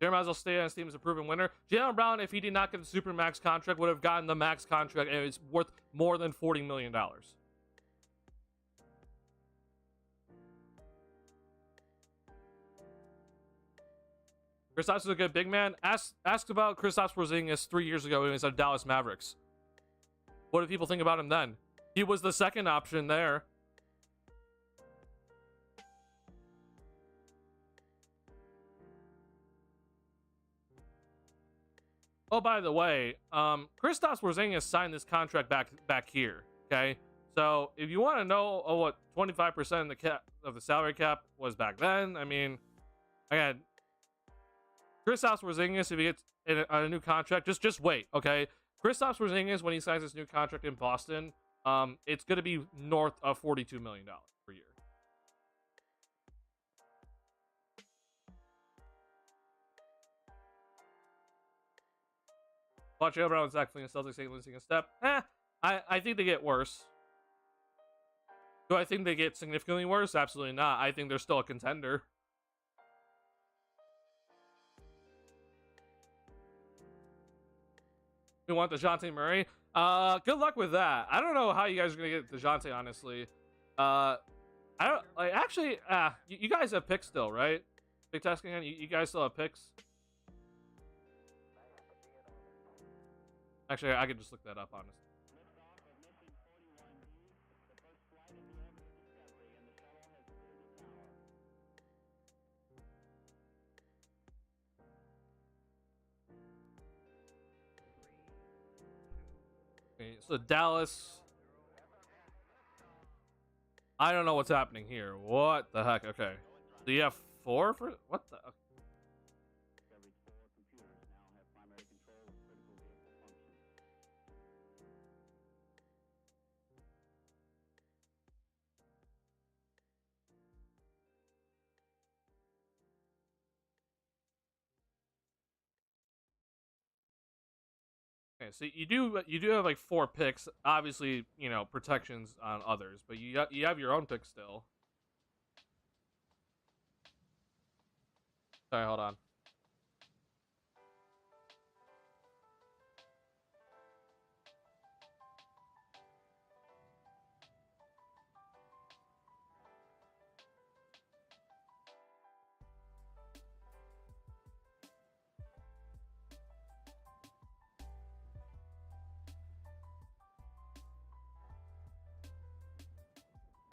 Jeremiah will stay on his team as a proven winner. Jaylen Brown, if he did not get the Supermax contract, would have gotten the max contract, and it's worth more than $40 million. Kristaps is a good big man. Ask about Kristaps Porzingis 3 years ago when he was at Dallas Mavericks. What did people think about him then? He was the second option there. Oh, by the way, Kristaps Porzingis signed this contract back here. Okay, so if you want to know what 25% of the salary cap was back then, I mean, again, Kristaps Porzingis, if he gets a new contract, just wait, okay? Kristaps Porzingis, when he signs his new contract in Boston, it's going to be north of $42 million per year. Watch over on Zach Flynn and Celtics ain't losing a step. I think they get worse. Do I think they get significantly worse? Absolutely not. I think they're still a contender. You want DeJounte Murray? Good luck with that. I don't know how you guys are gonna get DeJounte, honestly. I don't like actually. You guys have picks still, right? Big tasking hand. You guys still have picks. Actually, I could just look that up, honestly. Okay, so Dallas. I don't know what's happening here. What the heck? Okay. So you have 4 for what the? Okay. Okay, so you do have like 4 picks. Obviously, you know, protections on others, but you have your own pick still. Sorry, hold on.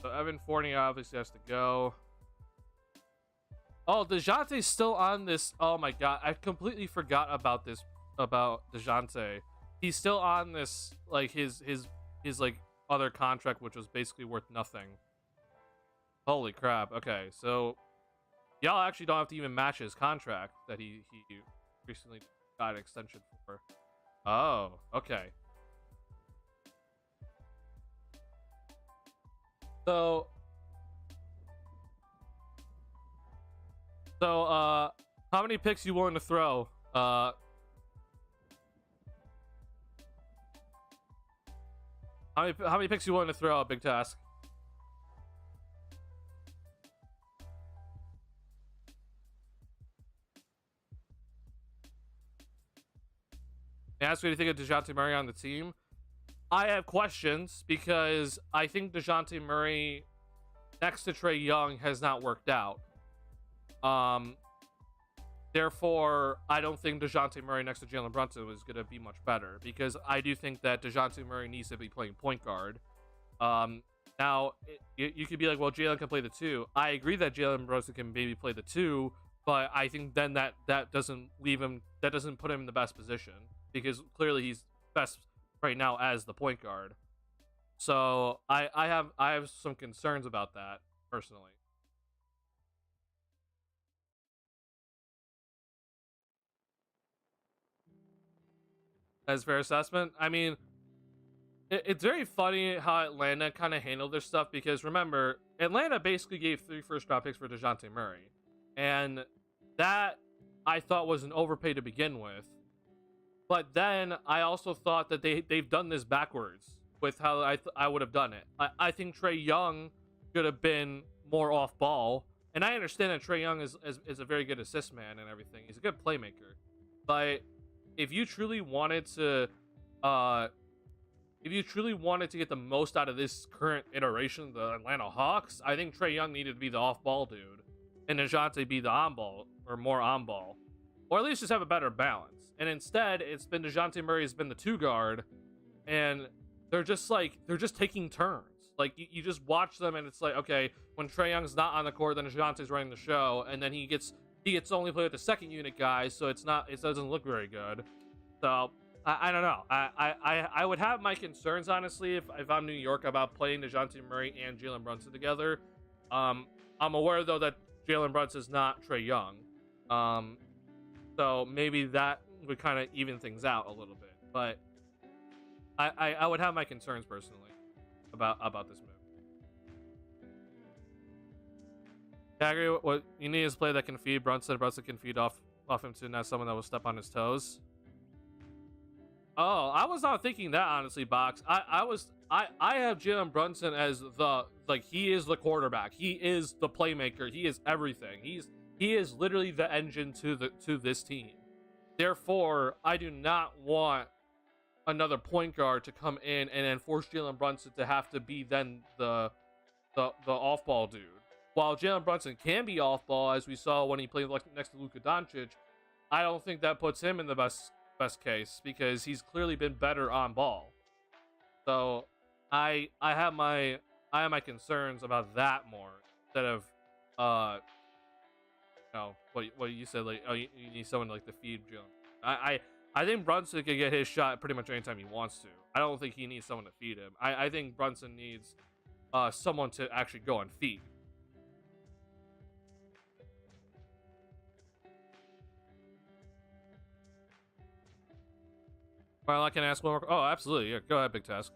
So Evan Fournier obviously has to go. Oh, DeJounte's still on this. Oh my god, I completely forgot about this, about DeJounte. He's still on this, like his like other contract, which was basically worth nothing. Holy crap. Okay, so y'all actually don't have to even match his contract that he recently got an extension for. Oh, okay. So how many picks you willing to throw? How many picks you willing to throw at Big Task? Ask what do you think of DeJounte Murray on the team. I have questions because I think DeJounte Murray next to Trae Young has not worked out. Therefore, I don't think DeJounte Murray next to Jalen Brunson is going to be much better, because I do think that DeJounte Murray needs to be playing point guard. Now, you could be like, well, Jalen can play the 2. I agree that Jalen Brunson can maybe play the 2, but I think then that doesn't leave him, that doesn't put him in the best position, because clearly he's best right now as the point guard. So I have some concerns about that personally. As fair assessment, I mean, it's very funny how Atlanta kind of handled their stuff, because remember, Atlanta basically gave 3 first-round picks for DeJounte Murray, and that I thought was an overpay to begin with. But then I also thought that they've done this backwards with how I would have done it. I think Trae Young could have been more off ball, and I understand that Trae Young is a very good assist man and everything. He's a good playmaker, but if you truly wanted to get the most out of this current iteration of the Atlanta Hawks, I think Trae Young needed to be the off-ball dude, and DeJounte be the on-ball, or more on-ball, or at least just have a better balance. And instead, it's been DeJounte Murray has been the 2 guard, and they're just taking turns. Like, you just watch them, and it's like, okay, when Trae Young's not on the court, then DeJounte's running the show, and then he gets to only play with the second unit guys, so it doesn't look very good. So I don't know. I would have my concerns, honestly, if I'm New York, about playing DeJounte Murray and Jalen Brunson together. I'm aware though that Jalen Brunson is not Trae Young, so maybe that would kind of even things out a little bit. But I would have my concerns personally about this move. Yeah, I agree. What you need is a player that can feed Brunson. Brunson can feed off him too, not someone that will step on his toes. Oh, I was not thinking that, honestly, Box. I have Jalen Brunson as he is the quarterback. He is the playmaker. He is everything. He is literally the engine to this team. Therefore, I do not want another point guard to come in and then force Jalen Brunson to have to be then the off-ball dude. While Jalen Brunson can be off-ball, as we saw when he played next to Luka Doncic, I don't think that puts him in the best case, because he's clearly been better on ball. So I have my concerns about that more, instead of what you said, like, oh, you need someone like to feed Jalen. I think Brunson could get his shot pretty much anytime he wants to. I don't think he needs someone to feed him. I think Brunson needs someone to actually go and feed. Well, I can ask one more. Oh, absolutely. Yeah, go ahead, Big Task.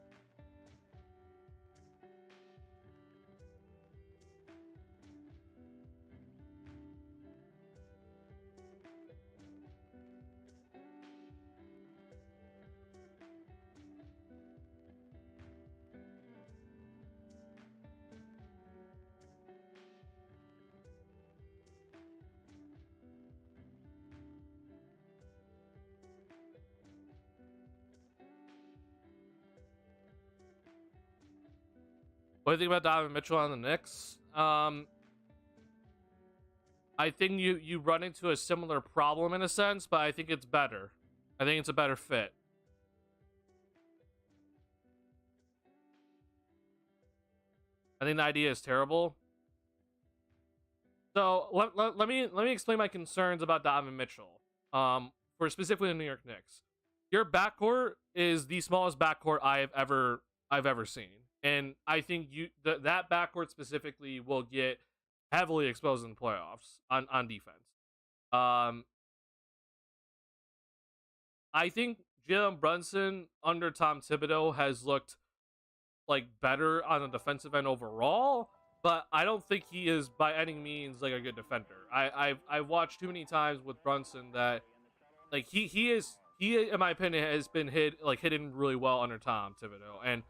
What do you think about Donovan Mitchell on the Knicks? I think you run into a similar problem in a sense, but I think it's better. I think it's a better fit. I think the idea is terrible. So let me explain my concerns about Donovan Mitchell. For specifically the New York Knicks, your backcourt is the smallest backcourt I've ever seen, and I think that backcourt specifically will get heavily exposed in the playoffs on defense. Um, I think Jalen Brunson under Tom Thibodeau has looked like better on the defensive end overall, but I don't think he is by any means like a good defender. I've watched too many times with Brunson that like he in my opinion has been hidden really well under Tom Thibodeau, and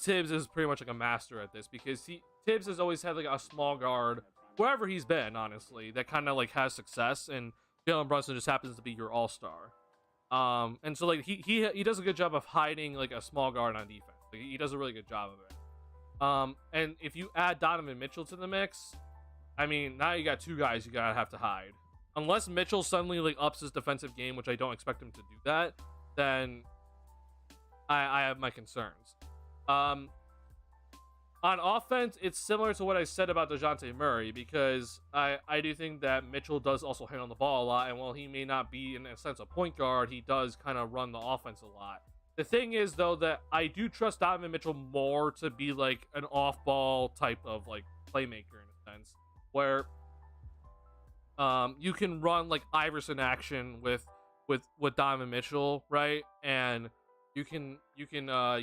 Tibbs is pretty much like a master at this because Tibbs has always had like a small guard wherever he's been, honestly, that kind of like has success, and Jalen Brunson just happens to be your all-star. And so like he does a good job of hiding like a small guard on defense. Like, he does a really good job of it. And if you add Donovan Mitchell to the mix, I mean, now you got two guys you gotta have to hide. Unless Mitchell suddenly like ups his defensive game, which I don't expect him to do that, then I have my concerns. On offense, it's similar to what I said about DeJounte Murray, because I do think that Mitchell does also handle the ball a lot, and while he may not be in a sense a point guard, he does kind of run the offense a lot. The thing is, though, that I do trust Donovan Mitchell more to be like an off-ball type of like playmaker in a sense, where you can run like Iverson action with Donovan Mitchell, right? And you can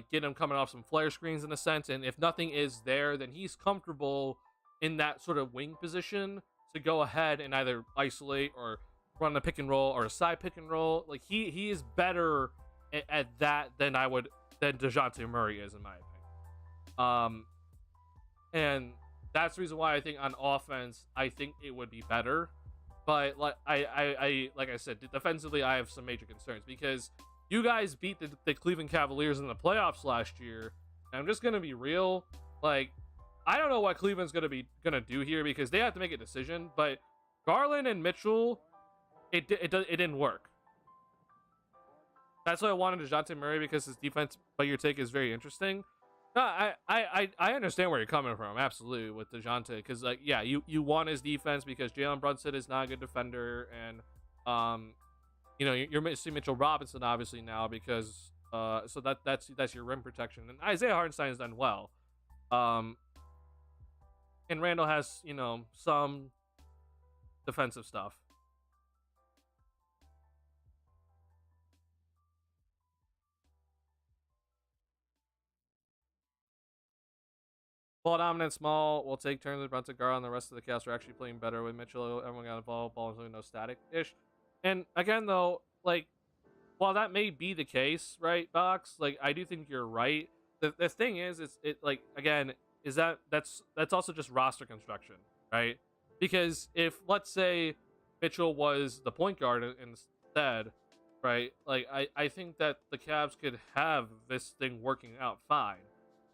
get him coming off some flare screens in a sense, and if nothing is there, then he's comfortable in that sort of wing position to go ahead and either isolate or run a pick and roll or a side pick and roll. Like he is better at that than DeJounte Murray is, in my opinion. And that's the reason why I think on offense I think it would be better. But like I said, defensively I have some major concerns because you guys beat the Cleveland Cavaliers in the playoffs last year, and I'm just gonna be real. Like, I don't know what Cleveland's gonna do here because they have to make a decision. But Garland and Mitchell, it didn't work. That's why I wanted DeJounte Murray, because his defense, by your take, is very interesting. No, I understand where you're coming from, absolutely, with DeJounte, because like, yeah, you want his defense because Jalen Brunson is not a good defender, and you're missing Mitchell Robinson obviously now because so that's your rim protection, and Isaiah Hartenstein's done well, and Randall has some defensive stuff. Ball dominant small will take turns with Brunson Garland. The rest of the cast are actually playing better with Mitchell. Everyone got involved. Ball is really no static ish. And again, though, like, while that may be the case, right, Box? Like, I do think you're right. The thing is like, again, is that's also just roster construction, right? Because if, let's say, Mitchell was the point guard instead, right? Like, I think that the Cavs could have this thing working out fine.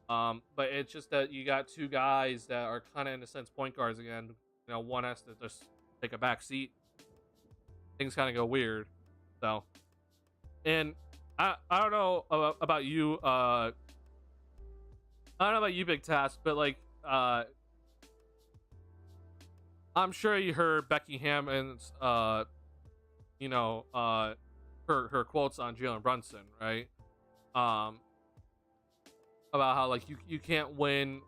But it's just that you got two guys that are kind of in a sense point guards again. One has to just take a back seat. Things kind of go weird. So, and I don't know about you. I don't know about you, Big Task, but like, I'm sure you heard Becky Hammond's, her quotes on Jalen Brunson, right? About how like you can't win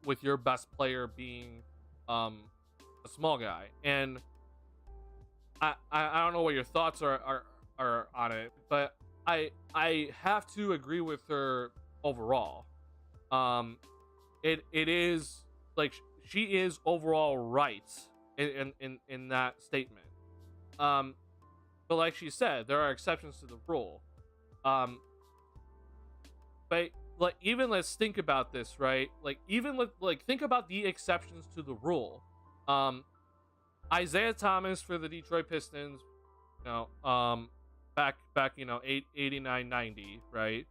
with your best player being a small guy, and I don't know what your thoughts are on it, but I have to agree with her overall. It is like she is overall right in that statement. But like she said, there are exceptions to the rule. But like, even let's think about this, right? Like, even think about the exceptions to the rule. Isaiah Thomas for the Detroit Pistons, back 89, 90, right?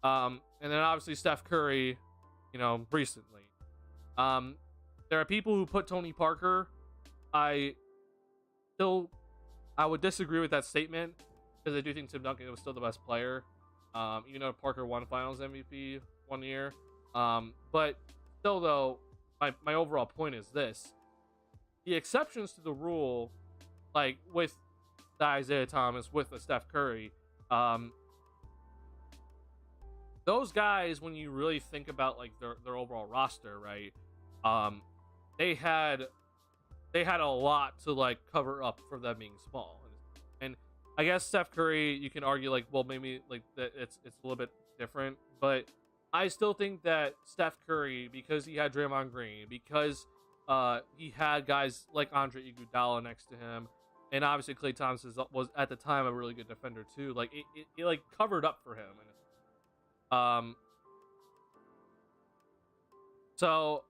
And then obviously Steph Curry, recently. There are people who put Tony Parker. I would disagree with that statement because I do think Tim Duncan was still the best player. Even though Parker won Finals MVP one year, but still though, my overall point is this: the exceptions to the rule, like with the Isaiah Thomas, with the Steph Curry, those guys, when you really think about like their overall roster, right? They had a lot to like cover up for them being small, and I guess Steph Curry, you can argue like, well, maybe like that it's a little bit different, but I still think that Steph Curry, because he had Draymond Green, because he had guys like Andre Iguodala next to him, and obviously Klay Thompson was at the time a really good defender too. Like it like covered up for him. So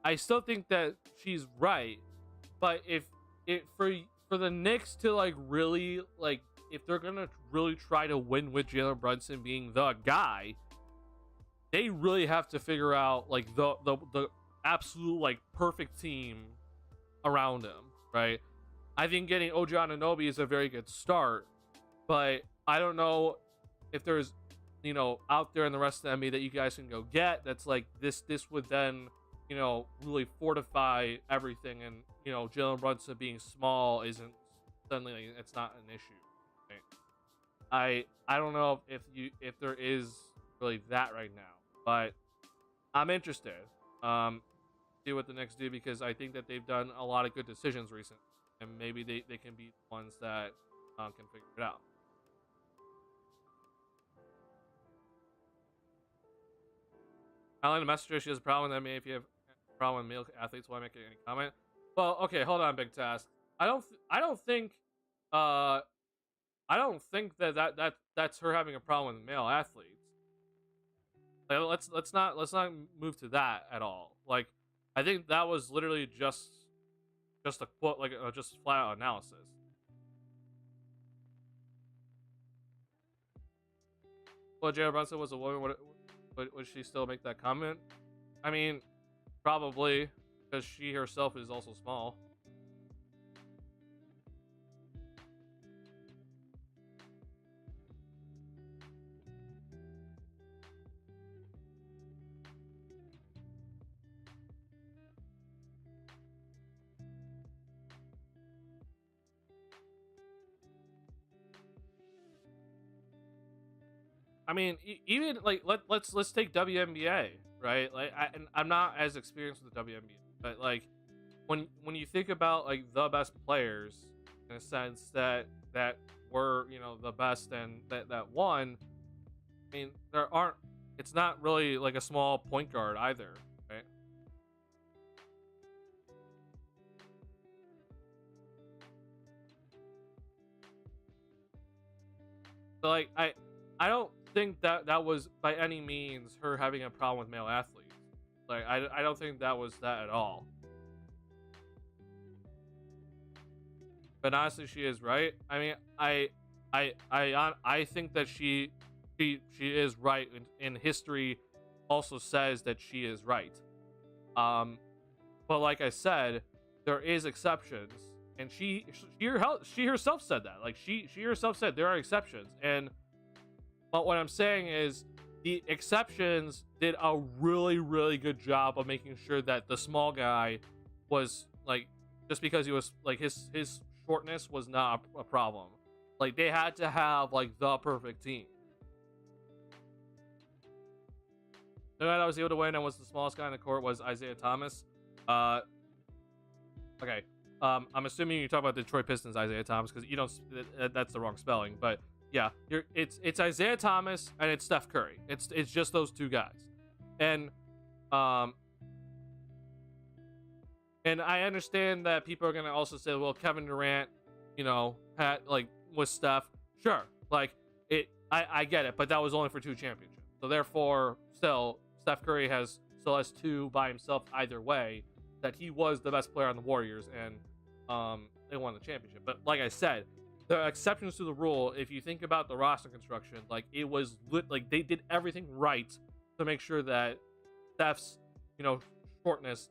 I still think that she's right, but if it for the Knicks to like really like, if they're gonna really try to win with Jalen Brunson being the guy, they really have to figure out like the absolute like perfect team around him, right? I think getting OG Anunoby is a very good start, but I don't know if there's, you know, out there in the rest of the NBA that you guys can go get that's like this would then, you know, really fortify everything, and you know, Jalen Brunson being small isn't suddenly like, it's not an issue, right? I don't know if there is really that right now, but I'm interested. See what the Knicks do, because I think that they've done a lot of good decisions recently, and maybe they can be the ones that can figure it out. Alan, the messenger, she has a problem with me. If you have a problem with male athletes, why make any comment? Well, okay, hold on, Big Task. I don't think that's her having a problem with male athletes. Like, let's not move to that at all. Like, I think that was literally just a quote, like just flat out analysis. Well, Jalen Brunson was a woman. Would she still make that comment? I mean, probably, because she herself is also small. I mean, even like let's take WNBA, right? Like, I'm not as experienced with the WNBA, but like when you think about like the best players, in a sense that were, you know, the best and that won. I mean, there aren't. It's not really like a small point guard either, right? So like I don't think that was by any means her having a problem with male athletes. Like I don't think that was that at all. But honestly, she is right. I mean, I think that she is right, and history also says that she is right. But like I said, there is exceptions, and she herself said that. Like she herself said there are exceptions, and but what I'm saying is the exceptions did a really good job of making sure that the small guy was like, just because he was like his shortness was not a problem. Like they had to have like the perfect team. The guy that was able to win and was the smallest guy in the court was Isaiah Thomas. Okay. I'm assuming you talk about the Detroit Pistons Isaiah Thomas, because you don't. That's the wrong spelling, but yeah, it's Isaiah Thomas and it's Steph Curry. It's just those two guys, and I understand that people are gonna also say, well, Kevin Durant, you know, had like was Steph. Sure, like I get it, but that was only for 2 championships. So therefore, still Steph Curry still has 2 by himself either way. That he was the best player on the Warriors, and they won the championship. But like I said, the exceptions to the rule, if you think about the roster construction, like it was like they did everything right to make sure that Steph's, you know, shortness,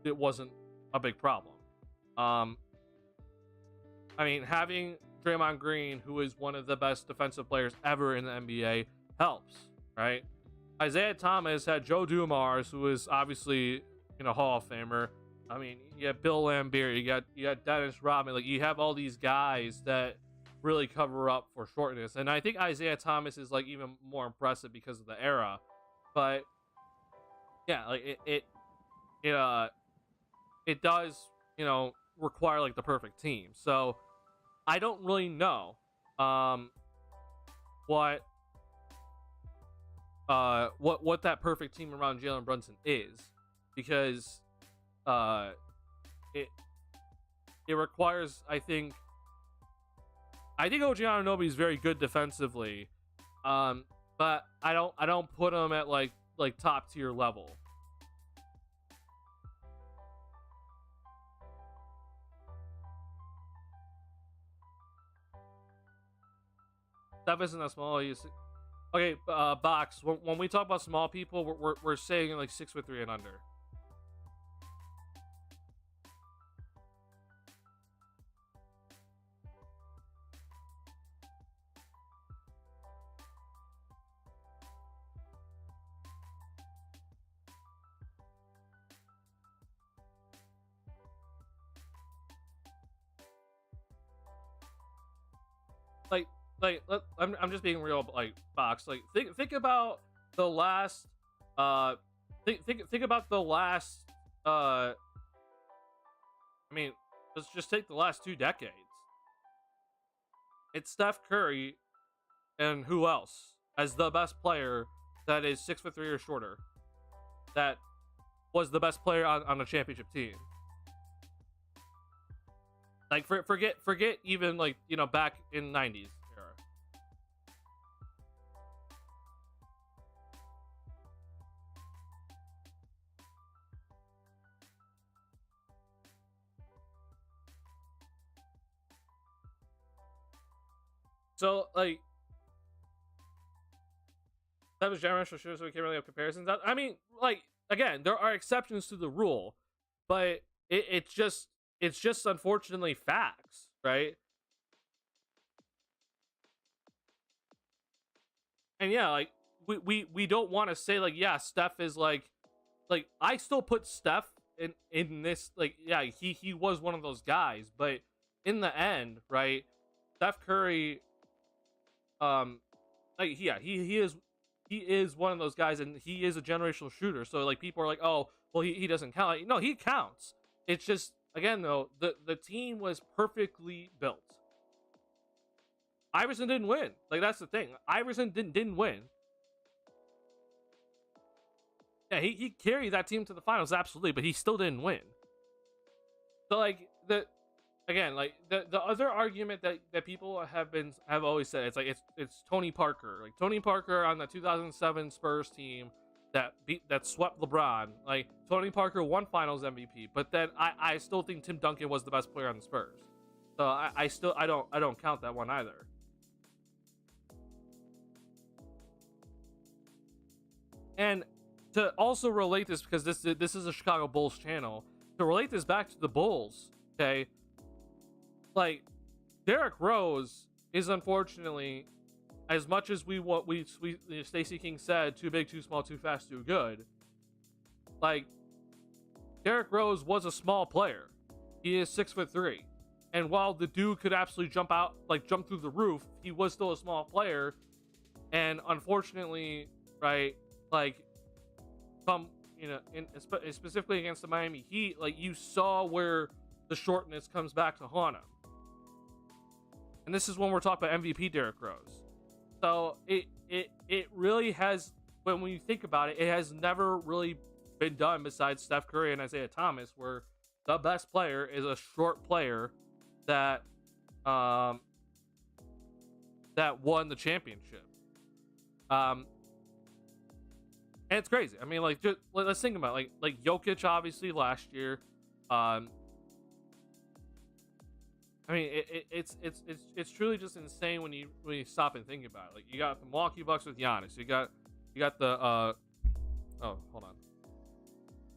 it wasn't a big problem. I mean, having Draymond Green, who is one of the best defensive players ever in the NBA, helps, right? Isaiah Thomas had Joe Dumars, who is obviously Hall of Famer. I mean, you got Bill Laimbeer, you got Dennis Rodman. Like, you have all these guys that really cover up for shortness, and I think Isaiah Thomas is like even more impressive because of the era. But yeah, like it does require like the perfect team. So I don't really know what what that perfect team around Jalen Brunson is, because it requires, I think OG Anunoby is very good defensively, but I don't put him at like top tier level. Steph isn't that small. Okay, Box. When we talk about small people, we're saying like 6'3" and under. I'm just being real, like, Fox. Like, think about the last think about the last I mean, let's just take the last 2 decades. It's Steph Curry and who else as the best player that is 6'3" or shorter, that was the best player on a championship team. Like, forget even like back in 90s era. So like that was generational shooters, so we can't really have comparisons. I mean, like, again, there are exceptions to the rule, but it's just unfortunately facts, right? And yeah, like we don't want to say like, yeah, Steph is like I still put Steph in this, like, yeah, he was one of those guys, but in the end, right, Steph Curry, like, yeah, he is one of those guys, and he is a generational shooter. So like, people are like, oh, well, he doesn't count. Like, no, he counts. It's just, again, though, the team was perfectly built. Iverson didn't win. Like, that's the thing. Iverson didn't win. Yeah, he carried that team to the finals, absolutely, but he still didn't win. So like, the other argument that people have always said, it's like it's Tony Parker. Like, Tony Parker on the 2007 Spurs team that swept LeBron. Like, Tony Parker won Finals MVP, but then I still think Tim Duncan was the best player on the Spurs. So I don't count that one either. And to also relate this, because this is a Chicago Bulls channel, to relate this back to the Bulls, okay? Like, Derrick Rose is, unfortunately, as much as we Stacey King said, too big, too small, too fast, too good. Like, Derrick Rose was a small player. He is 6'3", and while the dude could absolutely jump through the roof, he was still a small player. And unfortunately, right, like, specifically against the Miami Heat, like, you saw where the shortness comes back to haunt him. And this is when we're talking about MVP Derrick Rose. So it really has, when you think about it, it has never really been done besides Steph Curry and Isaiah Thomas, where the best player is a short player that won the championship. And it's crazy. I mean, like, just let's think about it. Like Jokic, obviously, last year. I mean, it's truly just insane when you stop and think about it. Like, you got the Milwaukee Bucks with Giannis. You got the oh, hold on.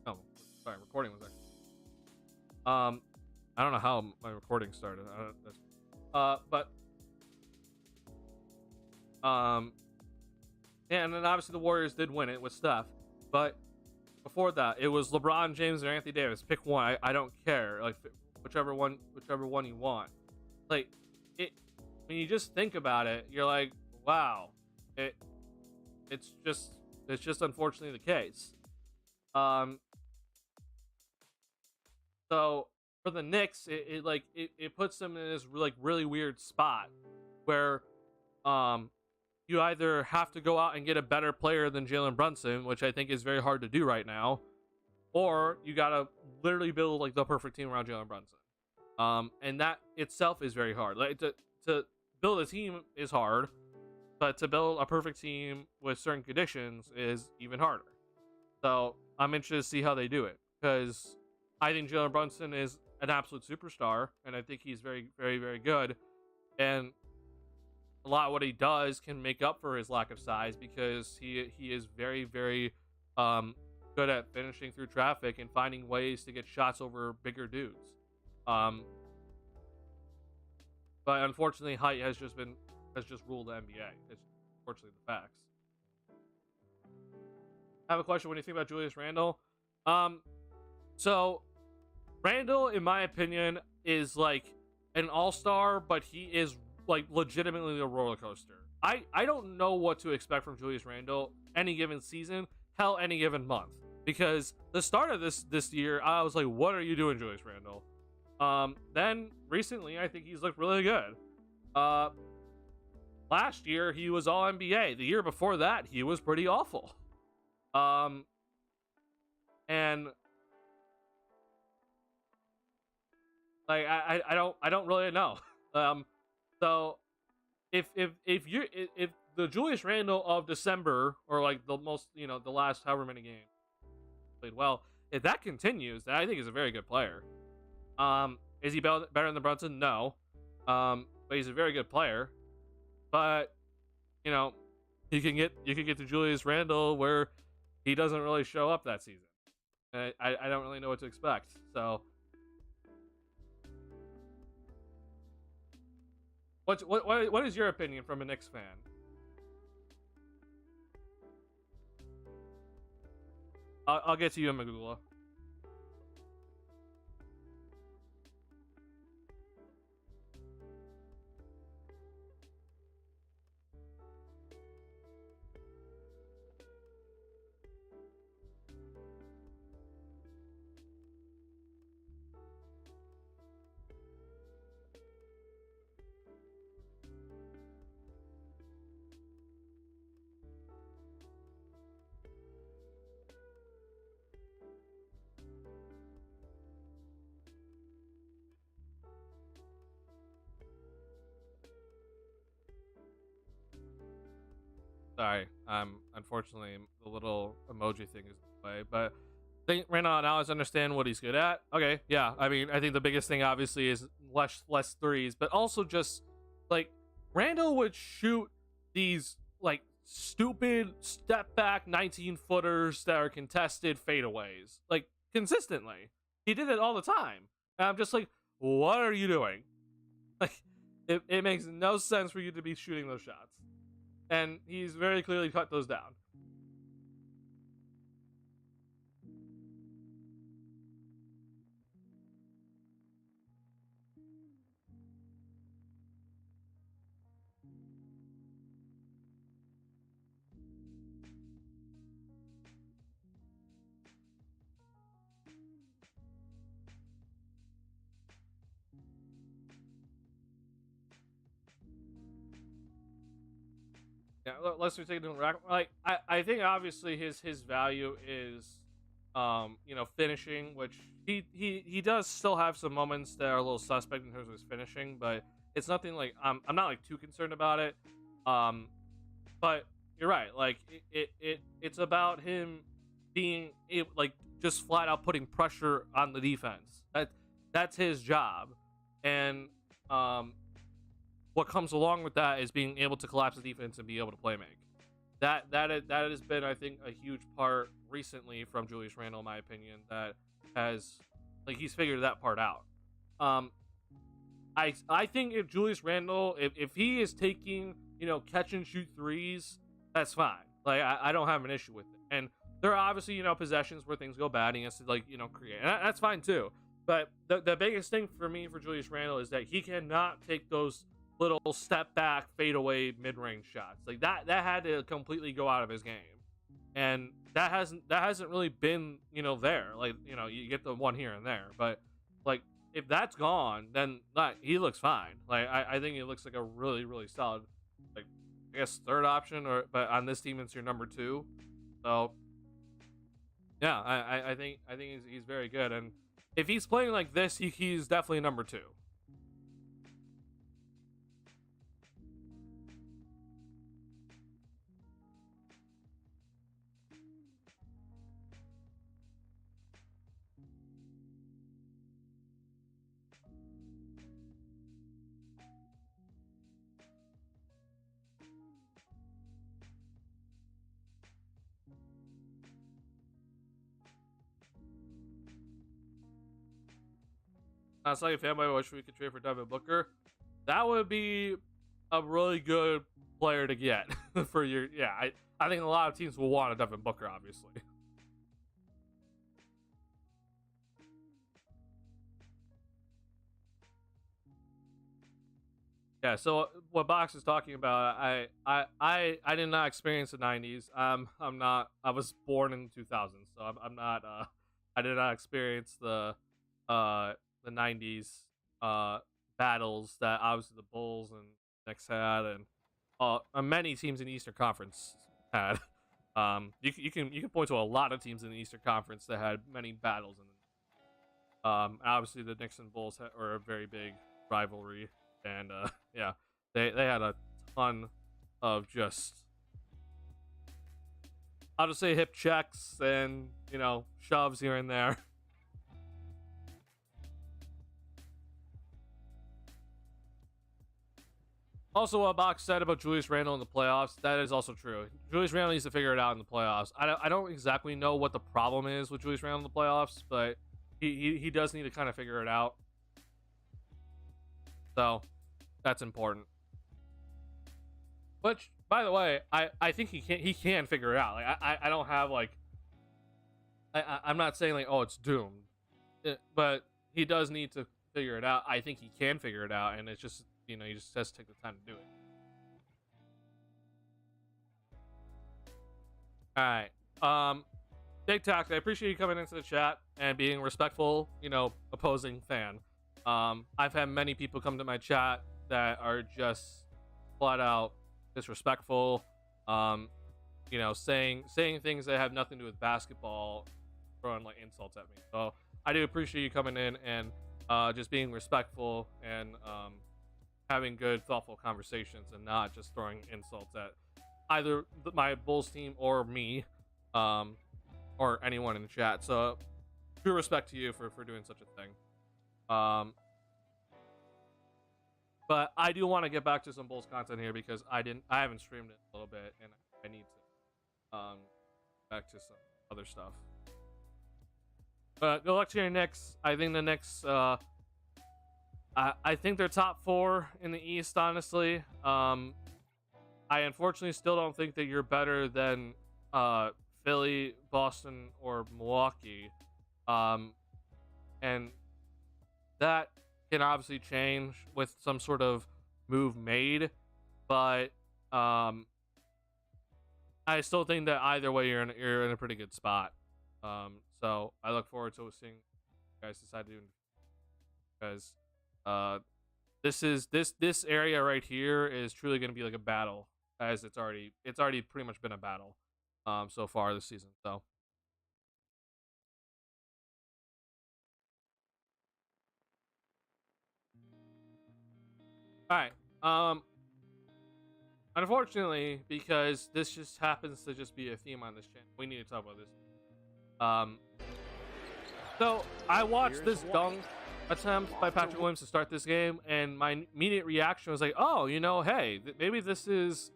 Oh, sorry, recording was there. I don't know how my recording started. And then obviously the Warriors did win it with Steph, but before that it was LeBron James or Anthony Davis. Pick one. I don't care. Like whichever one you want. Like it. When you just think about it, you're like, wow, it's just unfortunately the case. So for the Knicks, it puts them in this like really weird spot where you either have to go out and get a better player than Jalen Brunson, which I think is very hard to do right now, or you gotta literally build like the perfect team around Jalen Brunson. And that itself is very hard. Like to build a team is hard, but to build a perfect team with certain conditions is even harder. So I'm interested to see how they do it, because I think Jalen Brunson is an absolute superstar, and I think he's very, very, very good. And a lot of what he does can make up for his lack of size, because he is very, very good at finishing through traffic and finding ways to get shots over bigger dudes. But unfortunately, height has just ruled the NBA. It's unfortunately the facts. I have a question. What do you think about Julius Randle? So Randle, in my opinion, is like an all-star, but he is like legitimately a roller coaster. I don't know what to expect from Julius Randle any given season, hell, any given month. Because the start of this year, I was like, what are you doing, Julius Randle? Then recently, I think he's looked really good. Last year, he was all NBA. The year before that, he was pretty awful. And like I don't really know. So if the Julius Randle of December, or like the most, the last however many games played well, if that continues, then I think he's a very good player. Is he better than Brunson? No. But he's a very good player. But you can get to Julius Randle where he doesn't really show up that season. And I don't really know what to expect. So what is your opinion from a Knicks fan? I'll get to you, Magula. Sorry, unfortunately the little emoji thing is in the way, but I think right now I understand what he's good at. Okay, yeah, I mean, I think the biggest thing obviously is less threes, but also just like Randall would shoot these like stupid step back 19-footers that are contested fadeaways like consistently. He did it all the time, and I'm just like, what are you doing? Like, it makes no sense for you to be shooting those shots. And he's very clearly cut those down. Yeah, let's take it to rack. Like, I think obviously his value is, finishing, which he does still have some moments that are a little suspect in terms of his finishing, but it's nothing like I'm not like too concerned about it. But you're right. Like it's about him being like just flat out putting pressure on the defense. That's his job, and what comes along with that is being able to collapse the defense and be able to play make. That has been, I think, a huge part recently from Julius Randle, in my opinion, that has he's figured that part out. I think if Julius Randle, if he is taking catch and shoot threes, that's fine. Like, I don't have an issue with it. And there are obviously, possessions where things go bad and he has to, like, create. And that's fine too. But the biggest thing for me for Julius Randle is that he cannot take those little step back, fade away mid range shots. Like that had to completely go out of his game. And that hasn't really been, there. Like, you get the one here and there. But like if that's gone, then he looks fine. Like I think he looks like a really, really solid, like, I guess third option, but on this team it's your number 2. So yeah, I think he's very good. And if he's playing like this, he's definitely number 2. Not like a fanboy, I wish we could trade for Devin Booker. That would be a really good player to get for your. Yeah, I think a lot of teams will want a Devin Booker, obviously. Yeah. So what Box is talking about, I did not experience the '90s. I'm not. I was born in 2000, so I'm not. I did not experience the '90s battles that obviously the Bulls and Knicks had, and many teams in the Eastern Conference had. You can point to a lot of teams in the Eastern Conference that had many battles in them. Obviously the Knicks and Bulls were a very big rivalry, and yeah, they had a ton of just, I'll just say, hip checks and shoves here and there. Also, what Box said about Julius Randle in the playoffs, that is also true. Julius Randle needs to figure it out in the playoffs. I don't exactly know what the problem is with Julius Randle in the playoffs, but he does need to kind of figure it out. So that's important. Which, by the way, I think he can figure it out. Like I don't have like I'm not saying like, oh, it's doomed, but he does need to figure it out. I think he can figure it out, and it's just, he just has to take the time to do it. All right. Big Talk, I appreciate you coming into the chat and being respectful, opposing fan. I've had many people come to my chat that are just flat out disrespectful, saying things that have nothing to do with basketball, throwing like insults at me. So I do appreciate you coming in and just being respectful and having good, thoughtful conversations, and not just throwing insults at either my Bulls team or me, or anyone in the chat. So true respect to you for doing such a thing. But I do want to get back to some Bulls content here, because I haven't streamed it a little bit, and I need to back to some other stuff. But good luck to your Knicks. I think the Knicks, I think they're top 4 in the East, honestly. I unfortunately still don't think that you're better than Philly, Boston, or Milwaukee. And that can obviously change with some sort of move made, but I still think that either way you're in a pretty good spot. So I look forward to seeing you guys decide to do, because this area right here is truly going to be like a battle, as it's already pretty much been a battle so far this season. So all right. Unfortunately, because this just happens to just be a theme on this channel, we need to talk about this. So I watched this dunk attempt by Patrick Williams to start this game, and my immediate reaction was like, oh, hey, maybe this is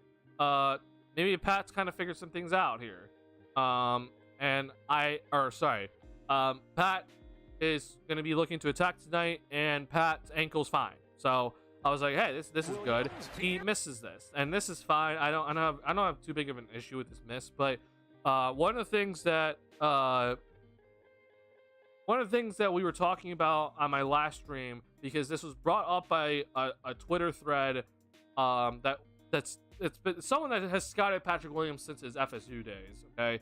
maybe Pat's kind of figured some things out here. Pat is going to be looking to attack tonight, and Pat's ankle's fine. So I was like, hey, this is good. He misses this, and this is fine. I don't have too big of an issue with this miss, but one of the things that we were talking about on my last stream, because this was brought up by a Twitter thread, it's been someone that has scouted Patrick Williams since his FSU days. Okay,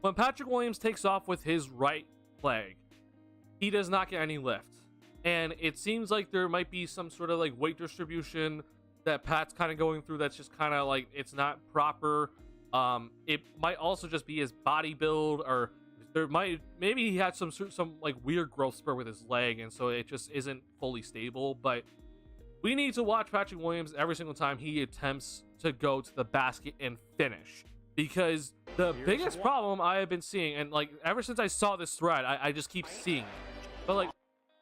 when Patrick Williams takes off with his right leg, he does not get any lift. And it seems like there might be some sort of like weight distribution that Pat's kind of going through that's just kind of like it's not proper. It might also just be his body build, or maybe he had some like weird growth spurt with his leg, and so it just isn't fully stable. But we need to watch Patrick Williams every single time he attempts to go to the basket and finish, because the biggest problem I have been seeing, and like ever since I saw this thread, I just keep seeing it. But like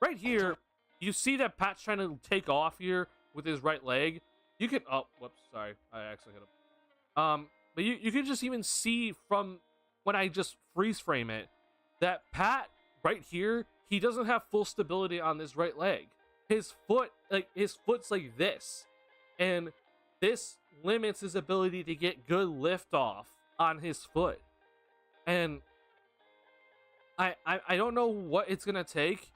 right here, you see that Pat's trying to take off here with his right leg. You can, oh, whoops, sorry, I actually hit him. But you can just even see from when I just freeze frame it that Pat right here, he doesn't have full stability on this right leg. His foot's like this, and this limits his ability to get good lift off on his foot. And I don't know what it's gonna take.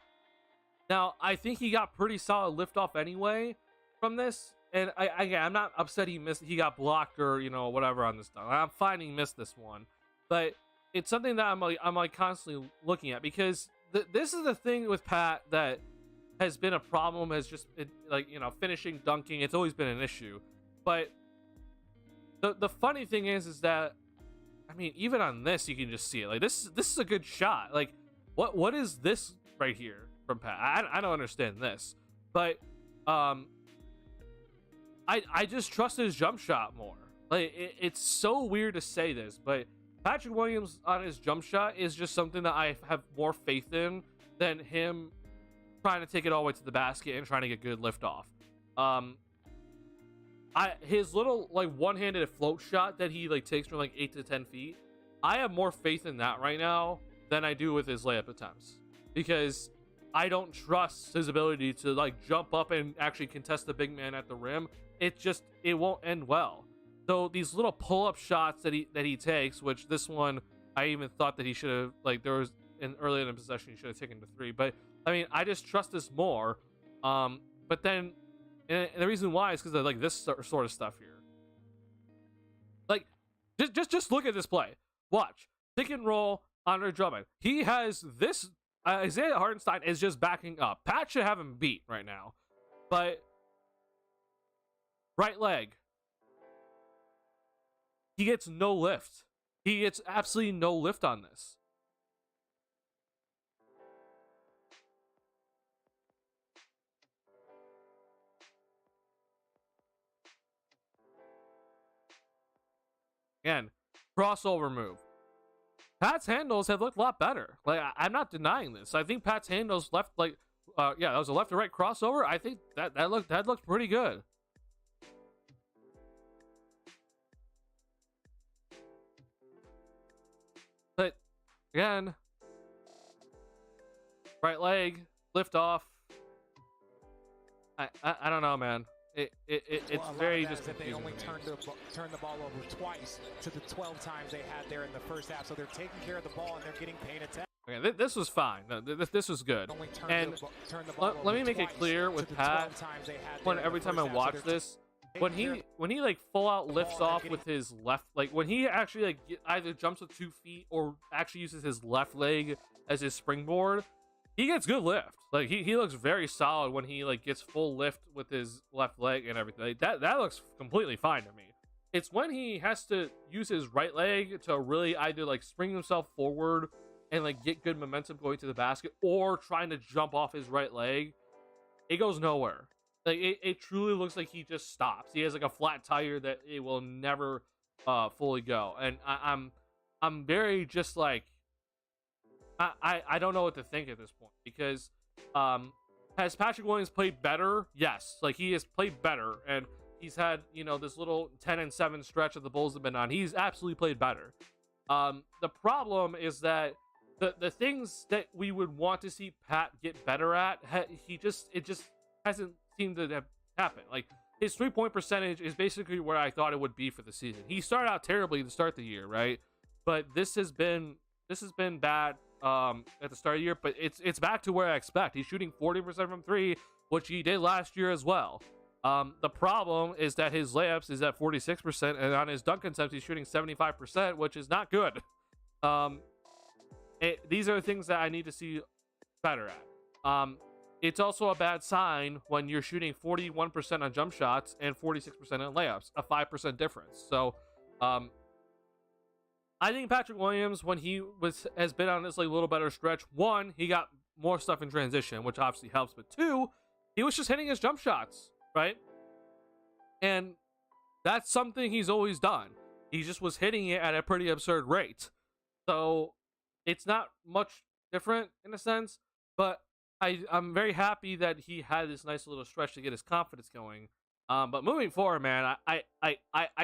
Now, I think he got pretty solid lift off anyway from this, and I'm not upset he got blocked or whatever on this dunk. I'm fine he missed this one, but it's something that I'm constantly looking at, because this is the thing with Pat that has been a problem, has just been like finishing dunking. It's always been an issue, but the funny thing is that I mean, even on this you can just see it. Like this is a good shot. Like what is this right here from Pat? I don't understand this, but I just trust his jump shot more. Like it's so weird to say this, but Patrick Williams on his jump shot is just something that I have more faith in than him trying to take it all the way to the basket and trying to get good lift off. His little like one-handed float shot that he like takes from like 8 to 10 feet, I have more faith in that right now than I do with his layup attempts, because I don't trust his ability to like jump up and actually contest the big man at the rim. It won't end well. So these little pull-up shots that he takes, which this one I even thought that he should have, like there was early in the possession he should have taken the three, but I mean I just trust this more. But then and the reason why is because of like this sort of stuff here. Like just look at this play. Watch pick and roll Andre Drummond. He has this. Isaiah Hartenstein is just backing up. Pat should have him beat right now, but right leg, he gets no lift. He gets absolutely no lift on this. Again, crossover move. Pat's handles have looked a lot better. Like I'm not denying this. I think Pat's handles left like that was a left to right crossover. I think that looked pretty good. But again, right leg lift off. I don't know, man. It's very just that they only turned the ball over twice to the 12 times they had there in the first half. So they're taking care of the ball and they're getting paint attack. Okay, this was fine. This was good. And let me make it clear with Pat, every time I watch this, when he like full out lifts off with his left, like when he actually like either jumps with 2 feet or actually uses his left leg as his springboard, he gets good lift. Like he looks very solid when he like gets full lift with his left leg and everything. Like, that looks completely fine to me. It's when he has to use his right leg to really either like spring himself forward and like get good momentum going to the basket, or trying to jump off his right leg, it goes nowhere. Like it truly looks like he just stops. He has like a flat tire that it will never fully go. And I'm very just like I don't know what to think at this point, because has Patrick Williams played better? Yes, like he has played better, and he's had this little 10-7 stretch that the Bulls have been on. He's absolutely played better. The problem is that the things that we would want to see Pat get better at, hasn't seemed to have happened. Like, his 3-point percentage is basically where I thought it would be for the season. He started out terribly to start the year, right? But this has been bad at the start of the year, but it's back to where I expect. He's shooting 40% from 3, which he did last year as well. The problem is that his layups is at 46%, and on his dunk attempts he's shooting 75%, which is not good. These are the things that I need to see better at. It's also a bad sign when you're shooting 41% on jump shots and 46% on layups, a 5% difference. So, I think Patrick Williams, when he has been on this like little better stretch, one, he got more stuff in transition, which obviously helps, but two, he was just hitting his jump shots, right? And that's something he's always done. He just was hitting it at a pretty absurd rate. So it's not much different in a sense, but I'm very happy that he had this nice little stretch to get his confidence going. But moving forward, man, I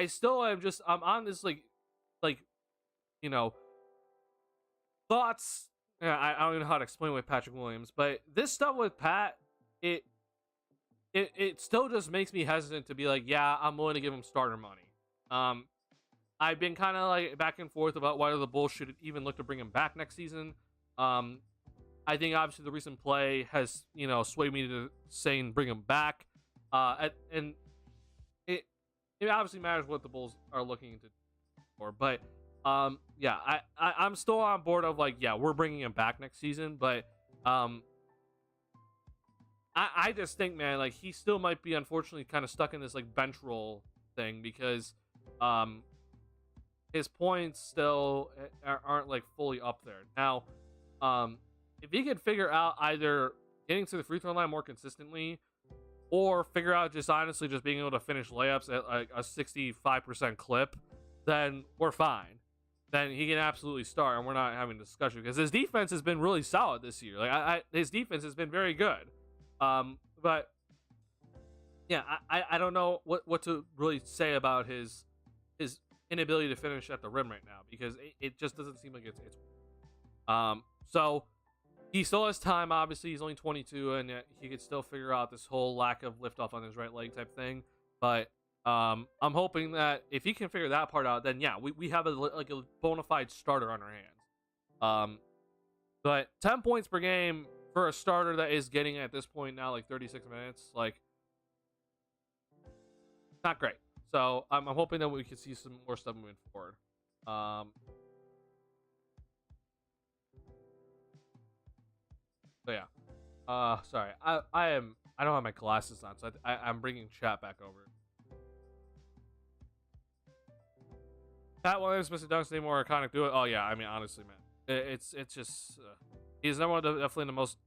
still am just I'm on this like thoughts. I don't even know how to explain with Patrick Williams, but this stuff with Pat, it still just makes me hesitant to be like, yeah, I'm willing to give him starter money. I've been kind of like back and forth about whether the Bulls should even look to bring him back next season. I think obviously the recent play has swayed me to saying bring him back, and it obviously matters what the Bulls are looking to do for, but yeah, I'm still on board of like, yeah, we're bringing him back next season, but I just think, man, like he still might be unfortunately kind of stuck in this like bench role thing because his points still aren't like fully up there. Now, if he could figure out either getting to the free throw line more consistently or figure out just honestly just being able to finish layups at like a 65% clip, then we're fine. Then he can absolutely start, and we're not having a discussion because his defense has been really solid this year. Like his defense has been very good. But yeah, I don't know what to really say about his inability to finish at the rim right now because it just doesn't seem like it's so he still has time. Obviously, he's only 22, and he could still figure out this whole lack of liftoff on his right leg type thing. But I'm hoping that if he can figure that part out, then yeah, we have a bona fide starter on our hands. But 10 points per game for a starter that is getting at this point now like 36 minutes, like not great. So I'm hoping that we can see some more stuff moving forward. So yeah. Sorry, I don't have my glasses on, so I'm bringing chat back over. Pat Williams, Mr. Dunks, any more iconic do it? Oh yeah, I mean honestly, man, it's just he's number one, definitely the most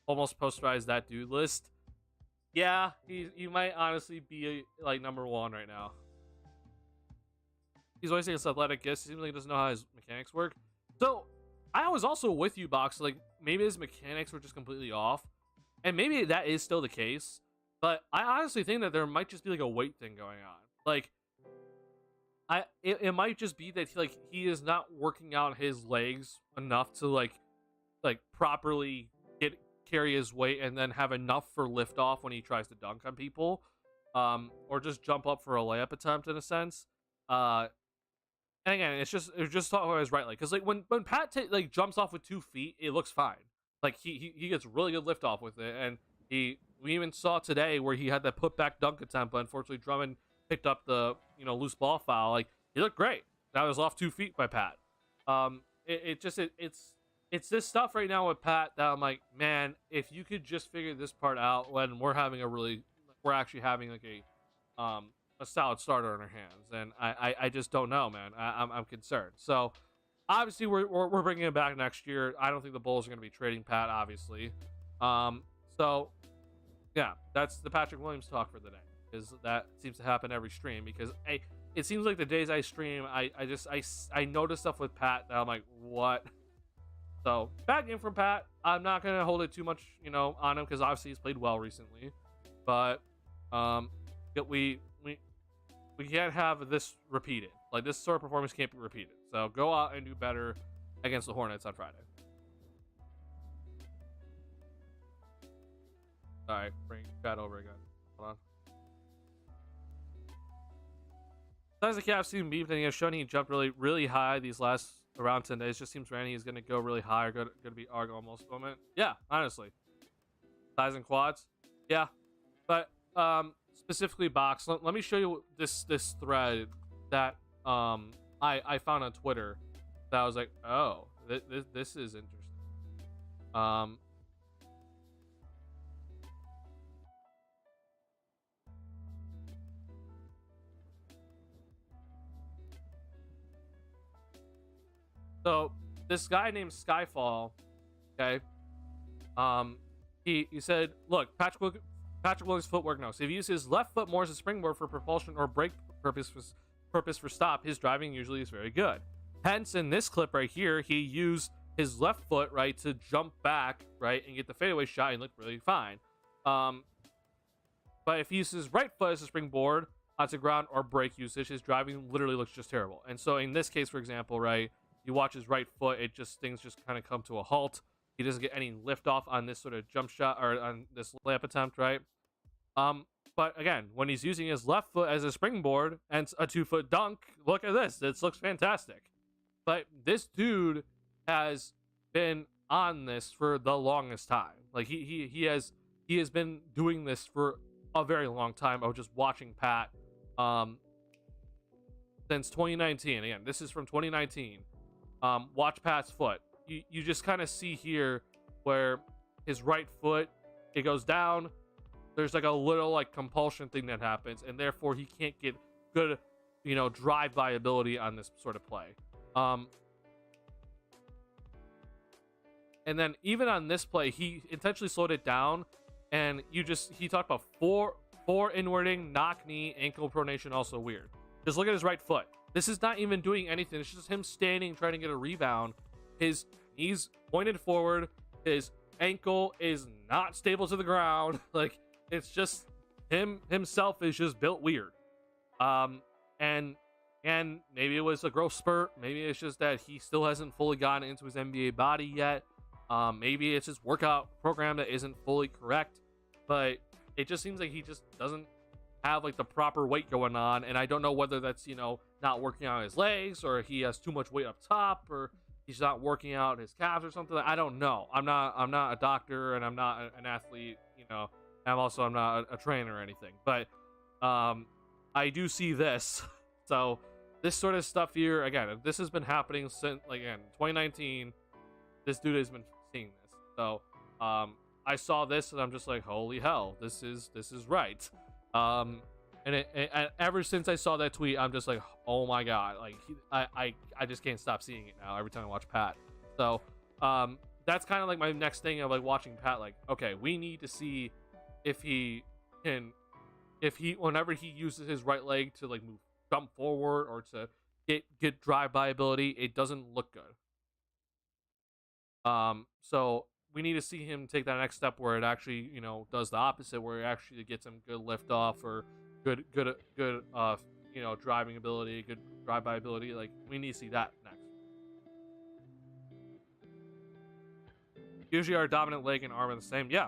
almost posterized that dude list. Yeah, he might honestly be like number one right now. He's always saying it's athletic gifts. He seems like he doesn't know how his mechanics work. So I was also with you, Box. Like maybe his mechanics were just completely off, and maybe that is still the case. But I honestly think that there might just be like a weight thing going on. Like it might just be that he is not working out his legs enough to like properly carry his weight and then have enough for liftoff when he tries to dunk on people, or just jump up for a layup attempt in a sense. And again, it's just thought I was right, like because like when Pat jumps off with 2 feet, it looks fine. Like he gets really good liftoff with it, and we even saw today where he had that putback dunk attempt, but unfortunately Drummond picked up the loose ball foul. Like he looked great. That was off 2 feet by Pat. It's this stuff right now with Pat that I'm like, man, if you could just figure this part out when we're actually having like a solid starter in our hands, and I just don't know, man. I'm concerned. So obviously we're bringing him back next year. I don't think the Bulls are going to be trading Pat, obviously. So yeah, that's the Patrick Williams talk for the day. Is that seems to happen every stream because it seems like the days I stream, I notice stuff with Pat that I'm like, what? So bad game from Pat. I'm not gonna hold it too much, on him because obviously he's played well recently, but we can't have this repeated. Like this sort of performance can't be repeated. So go out and do better against the Hornets on Friday. All right, bring chat over again. Hold on. Besides the Cavs team beef, and he has shown he jumped really high these last around 10 days. Just seems Randy is going to go really high or going to be arg almost moment. Yeah, honestly. Size and quads. Yeah, but specifically box. Let me show you this thread that I found on Twitter that I was like, oh, this is interesting. So this guy named Skyfall, okay, he said, look, Patrick Williams' footwork knows. If he uses his left foot more as a springboard for propulsion or brake purpose for stop, his driving usually is very good. Hence, in this clip right here, he used his left foot, right, to jump back, right, and get the fadeaway shot and look really fine. But if he uses his right foot as a springboard onto ground or brake usage, his driving literally looks just terrible. And so in this case, for example, right, you watch his right foot, things just kind of come to a halt. He doesn't get any lift off on this sort of jump shot or on this layup attempt, right? But again, when he's using his left foot as a springboard and a 2-foot dunk, look at this. This looks fantastic. But this dude has been on this for the longest time. Like he has been doing this for a very long time. I was just watching Pat since 2019. Again, this is from 2019. Watch Pat's foot. You just kind of see here where his right foot, it goes down. There's like a little like compulsion thing that happens, and therefore he can't get good, drive viability on this sort of play. And then even on this play, he intentionally slowed it down, and he talked about four inwarding, knock knee, ankle pronation, also weird. Just look at his right foot. This is not even doing anything. It's just him standing, trying to get a rebound. His knees pointed forward. His ankle is not stable to the ground. Like, it's just himself is just built weird. And maybe it was a growth spurt. Maybe it's just that he still hasn't fully gotten into his NBA body yet. Maybe it's his workout program that isn't fully correct. But it just seems like he just doesn't have like the proper weight going on, and I don't know whether that's not working out his legs, or he has too much weight up top, or he's not working out his calves or something. I don't know. I'm not a doctor, and I'm not an athlete. I'm not a trainer or anything. But I do see this. So this sort of stuff here, again, this has been happening since 2019. This dude has been seeing this. So I saw this and I'm just like, holy hell, this is right. And ever since I saw that tweet, I'm just like, oh my god, like I just can't stop seeing it now every time I watch Pat. So that's kind of like my next thing of like watching Pat. Like, okay, we need to see if he whenever he uses his right leg to like jump forward or to get drive by ability, it doesn't look good. So we need to see him take that next step where it actually, does the opposite, where it actually gets him good lift off or good driving ability, good drive by ability. Like, we need to see that next. Usually our dominant leg and arm are the same. Yeah.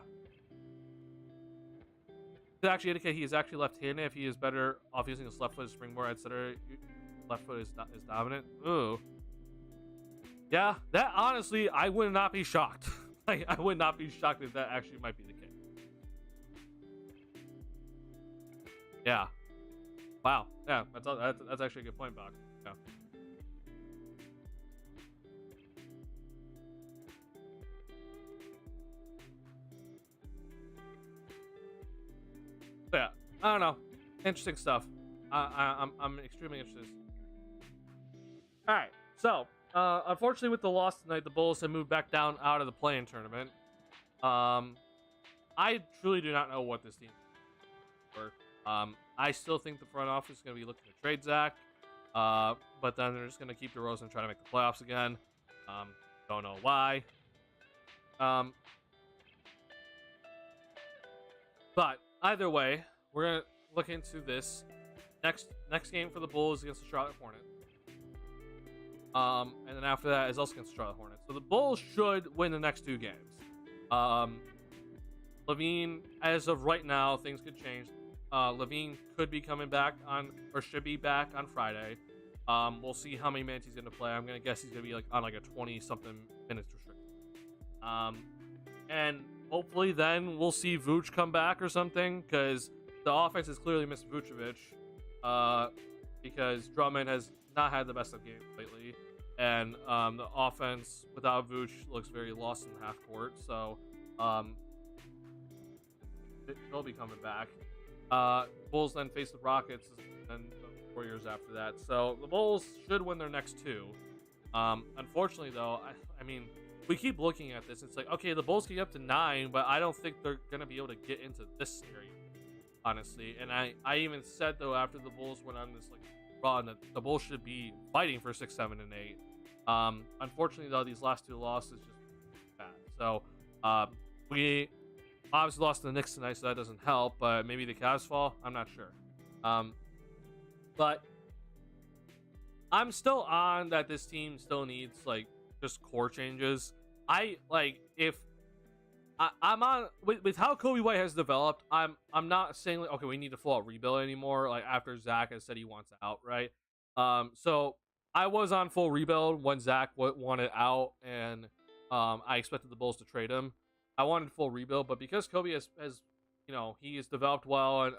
To actually indicate he is actually left-handed, if he is better off using his left foot as springboard, etc. Left foot is dominant. Ooh. Yeah, that honestly, I would not be shocked. Like, I would not be shocked if that actually might be the case. Yeah. Wow. Yeah, that's actually a good point, Bach. Yeah. But yeah, I don't know. Interesting stuff. I'm extremely interested. All right, so. Unfortunately, with the loss tonight, the Bulls have moved back down out of the play-in tournament. I truly do not know what this team is for. I still think the front office is going to be looking to trade Zach, but then they're just going to keep DeRozan and try to make the playoffs again. Don't know why. But either way, we're going to look into this next game for the Bulls against the Charlotte Hornets. And then after that is also against the Charlotte Hornets. So the Bulls should win the next two games. Levine, as of right now, things could change. Levine could be coming back on, or should be back on Friday. We'll see how many minutes he's going to play. I'm going to guess he's going to be like on like a 20-something minutes restriction. And hopefully then we'll see Vooch come back or something, because the offense has clearly missed Vucevic, because Drummond has not had the best of games lately, and the offense without Vooch looks very lost in the half court. So he'll be coming back. Bulls then face the Rockets and the Warriors after that. So the Bulls should win their next two. Unfortunately, though, I mean, we keep looking at this. It's like, okay, the Bulls can get up to 9, but I don't think they're going to be able to get into this series, honestly. And I even said, though, after the Bulls went on this like run, that the Bulls should be fighting for 6, 7, and 8. Unfortunately, though, these last 2 losses just bad. So we obviously lost to the Knicks tonight, so that doesn't help. But maybe the Cavs fall. I'm not sure. But I'm still on that this team still needs like just core changes. I'm on with how Kobe White has developed. I'm not saying like, okay, we need to full out rebuild anymore. Like after Zach has said he wants out, right? So I was on full rebuild when Zach wanted out, and I expected the Bulls to trade him. I wanted full rebuild, but because Kobe has he has developed well, and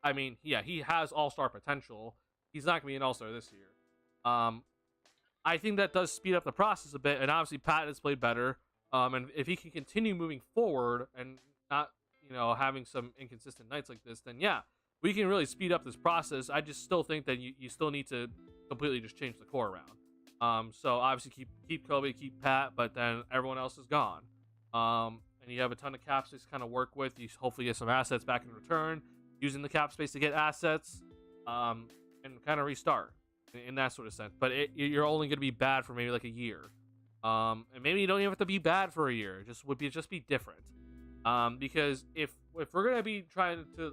I mean, yeah, he has all-star potential. He's not gonna be an all-star this year. I think that does speed up the process a bit, and obviously Pat has played better. And if he can continue moving forward and not, having some inconsistent nights like this, then yeah, we can really speed up this process. I just still think that you still need to completely just change the core around. So obviously keep Kobe, keep Pat, but then everyone else is gone. And you have a ton of cap space to kind of work with. You hopefully get some assets back in return, using the cap space to get assets, and kind of restart in that sort of sense. But you're only going to be bad for maybe like a year. And maybe you don't even have to be bad for a year. Just be different. Because if we're gonna be trying to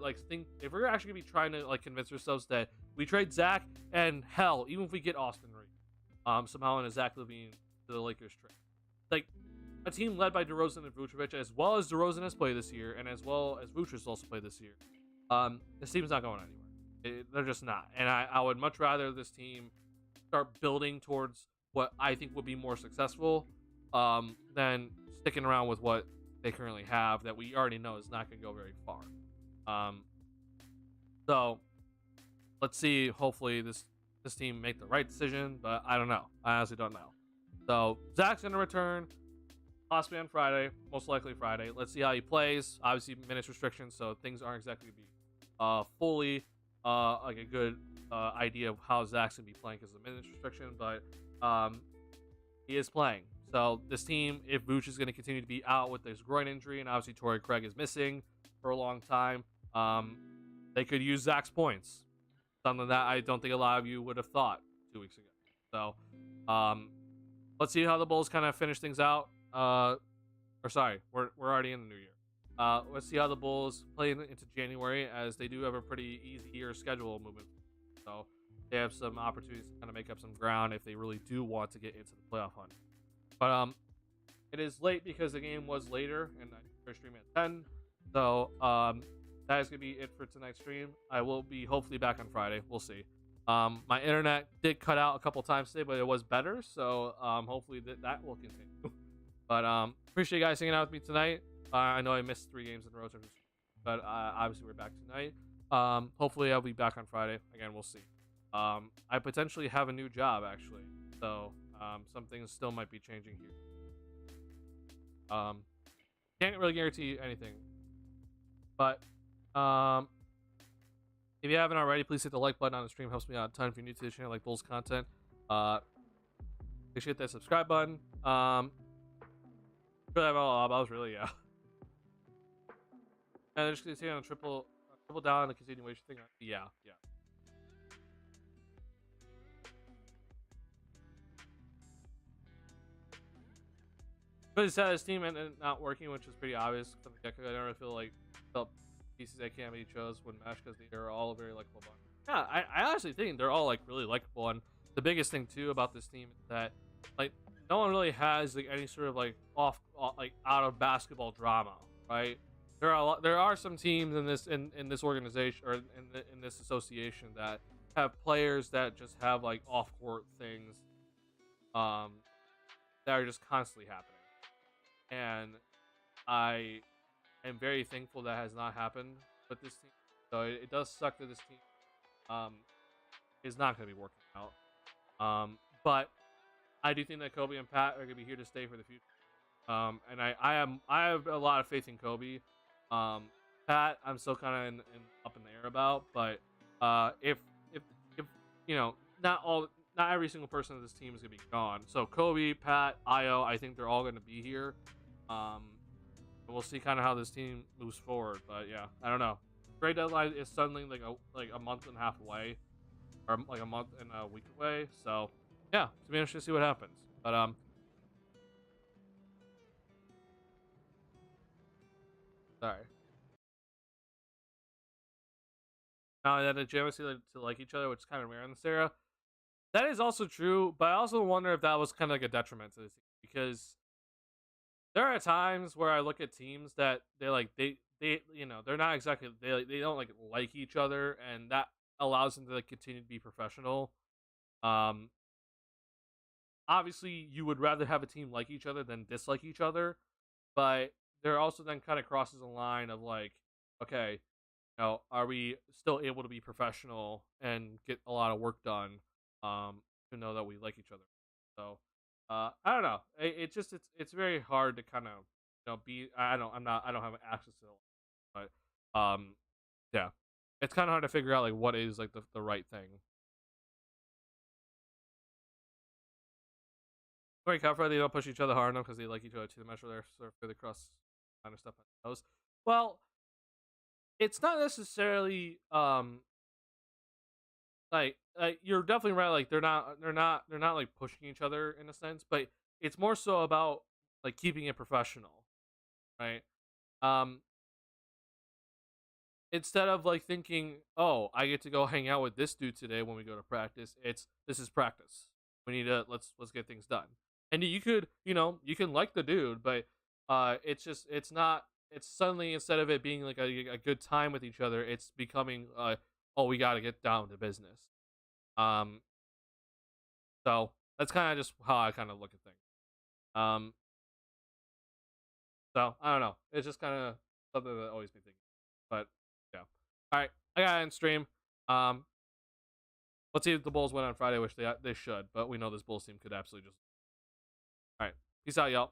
if we're actually gonna be trying to like convince ourselves that we trade Zach, and hell, even if we get Austin Reeves, somehow in a Zach LaVine to the Lakers trade, like a team led by DeRozan and Vucevic, as well as DeRozan has played this year, and as well as Vucevic has also played this year, this team's not going anywhere. They're just not. And I would much rather this team start building towards what I think would be more successful, than sticking around with what they currently have that we already know is not going to go very far. So let's see. Hopefully this team make the right decision, but I don't know. I honestly don't know. So Zach's going to return possibly on Friday, most likely Friday. Let's see how he plays. Obviously minutes restrictions, so things aren't exactly going to be fully like a good idea of how Zach's going to be playing because of the minutes restriction, but he is playing. So this team, if Vooch is going to continue to be out with this groin injury, and obviously Torrey Craig is missing for a long time, they could use Zach's points. Something that I don't think a lot of you would have thought 2 weeks ago. So let's see how the Bulls kind of finish things out. We're already in the new year. Let's see how the Bulls play into January, as they do have a pretty easier schedule movement. So they have some opportunities to kind of make up some ground if they really do want to get into the playoff hunt. But it is late because the game was later, and I stream at 10. So that is going to be it for tonight's stream. I will be hopefully back on Friday. We'll see. My internet did cut out a couple times today, but it was better. So hopefully that will continue. But appreciate you guys hanging out with me tonight. I know I missed 3 games in a row, but obviously we're back tonight. Hopefully I'll be back on Friday. Again, we'll see. I potentially have a new job, actually. So some things still might be changing here. Can't really guarantee anything. But if you haven't already, please hit the like button on the stream. Helps me out a ton if you're new to the channel, like Bulls content. Make sure you hit that subscribe button. Really have all I was really, yeah. And they're just gonna stay on a triple down on the continuation thing. Yeah. But it's sad, this team and not working, which is pretty obvious from the get-go. I don't really feel like the pieces that can't be chose would mesh because they're all very likable. Yeah, I honestly think they're all like really likable. And the biggest thing too about this team is that like no one really has like any sort of like out of basketball drama, right? there are some teams in this organization, or in this association, that have players that just have like off court things um that are just constantly happening. And I am very thankful that has not happened with this team. So it does suck that this team um is not going to be working out. But I do think that Kobe and Pat are going to be here to stay for the future. And I have a lot of faith in Kobe. Um, Pat, I'm still kind of up in the air about, but if you know, not every single person of this team is gonna be gone. So Kobe, Pat, Io, I think they're all gonna be here. Um, we'll see kind of how this team moves forward. But yeah, I don't know. Trade deadline is suddenly like a month and a half away, or like a month and a week away. So yeah, it's gonna be interesting to see what happens. But sorry. Now that the Jam to like each other, which is kind of rare in this era. That is also true, but I also wonder if that was kind of like a detriment to this team, because there are times where I look at teams that they they're not exactly, they don't like each other, and that allows them to like continue to be professional. Um, Obviously you would rather have a team like each other than dislike each other, but there also then kind of crosses a line of like, okay, are we still able to be professional and get a lot of work done? To know that we like each other. So, I don't know. It's very hard to kind of be. I don't have access to it, but yeah, it's kind of hard to figure out like what is like the right thing. Very comfortable. They don't push each other hard enough because they like each other too much. They're sort of really cross kind of stuff on those. Well, it's not necessarily like you're definitely right, like they're not like pushing each other in a sense, but it's more so about like keeping it professional, right? um Instead of like thinking, oh, I get to go hang out with this dude today when we go to practice, this is practice, we need to let's get things done. And you could, you can like the dude, but it's not, it's suddenly, instead of it being like a good time with each other, it's becoming oh, we got to get down to business. um So that's kind of just how I kind of look at things. Um, so I don't know. It's just kind of something that always been thinking. But yeah. All right, I got to end stream. Um, let's see if the Bulls win on Friday, which they should. But we know this Bulls team could absolutely just. All right, peace out, y'all.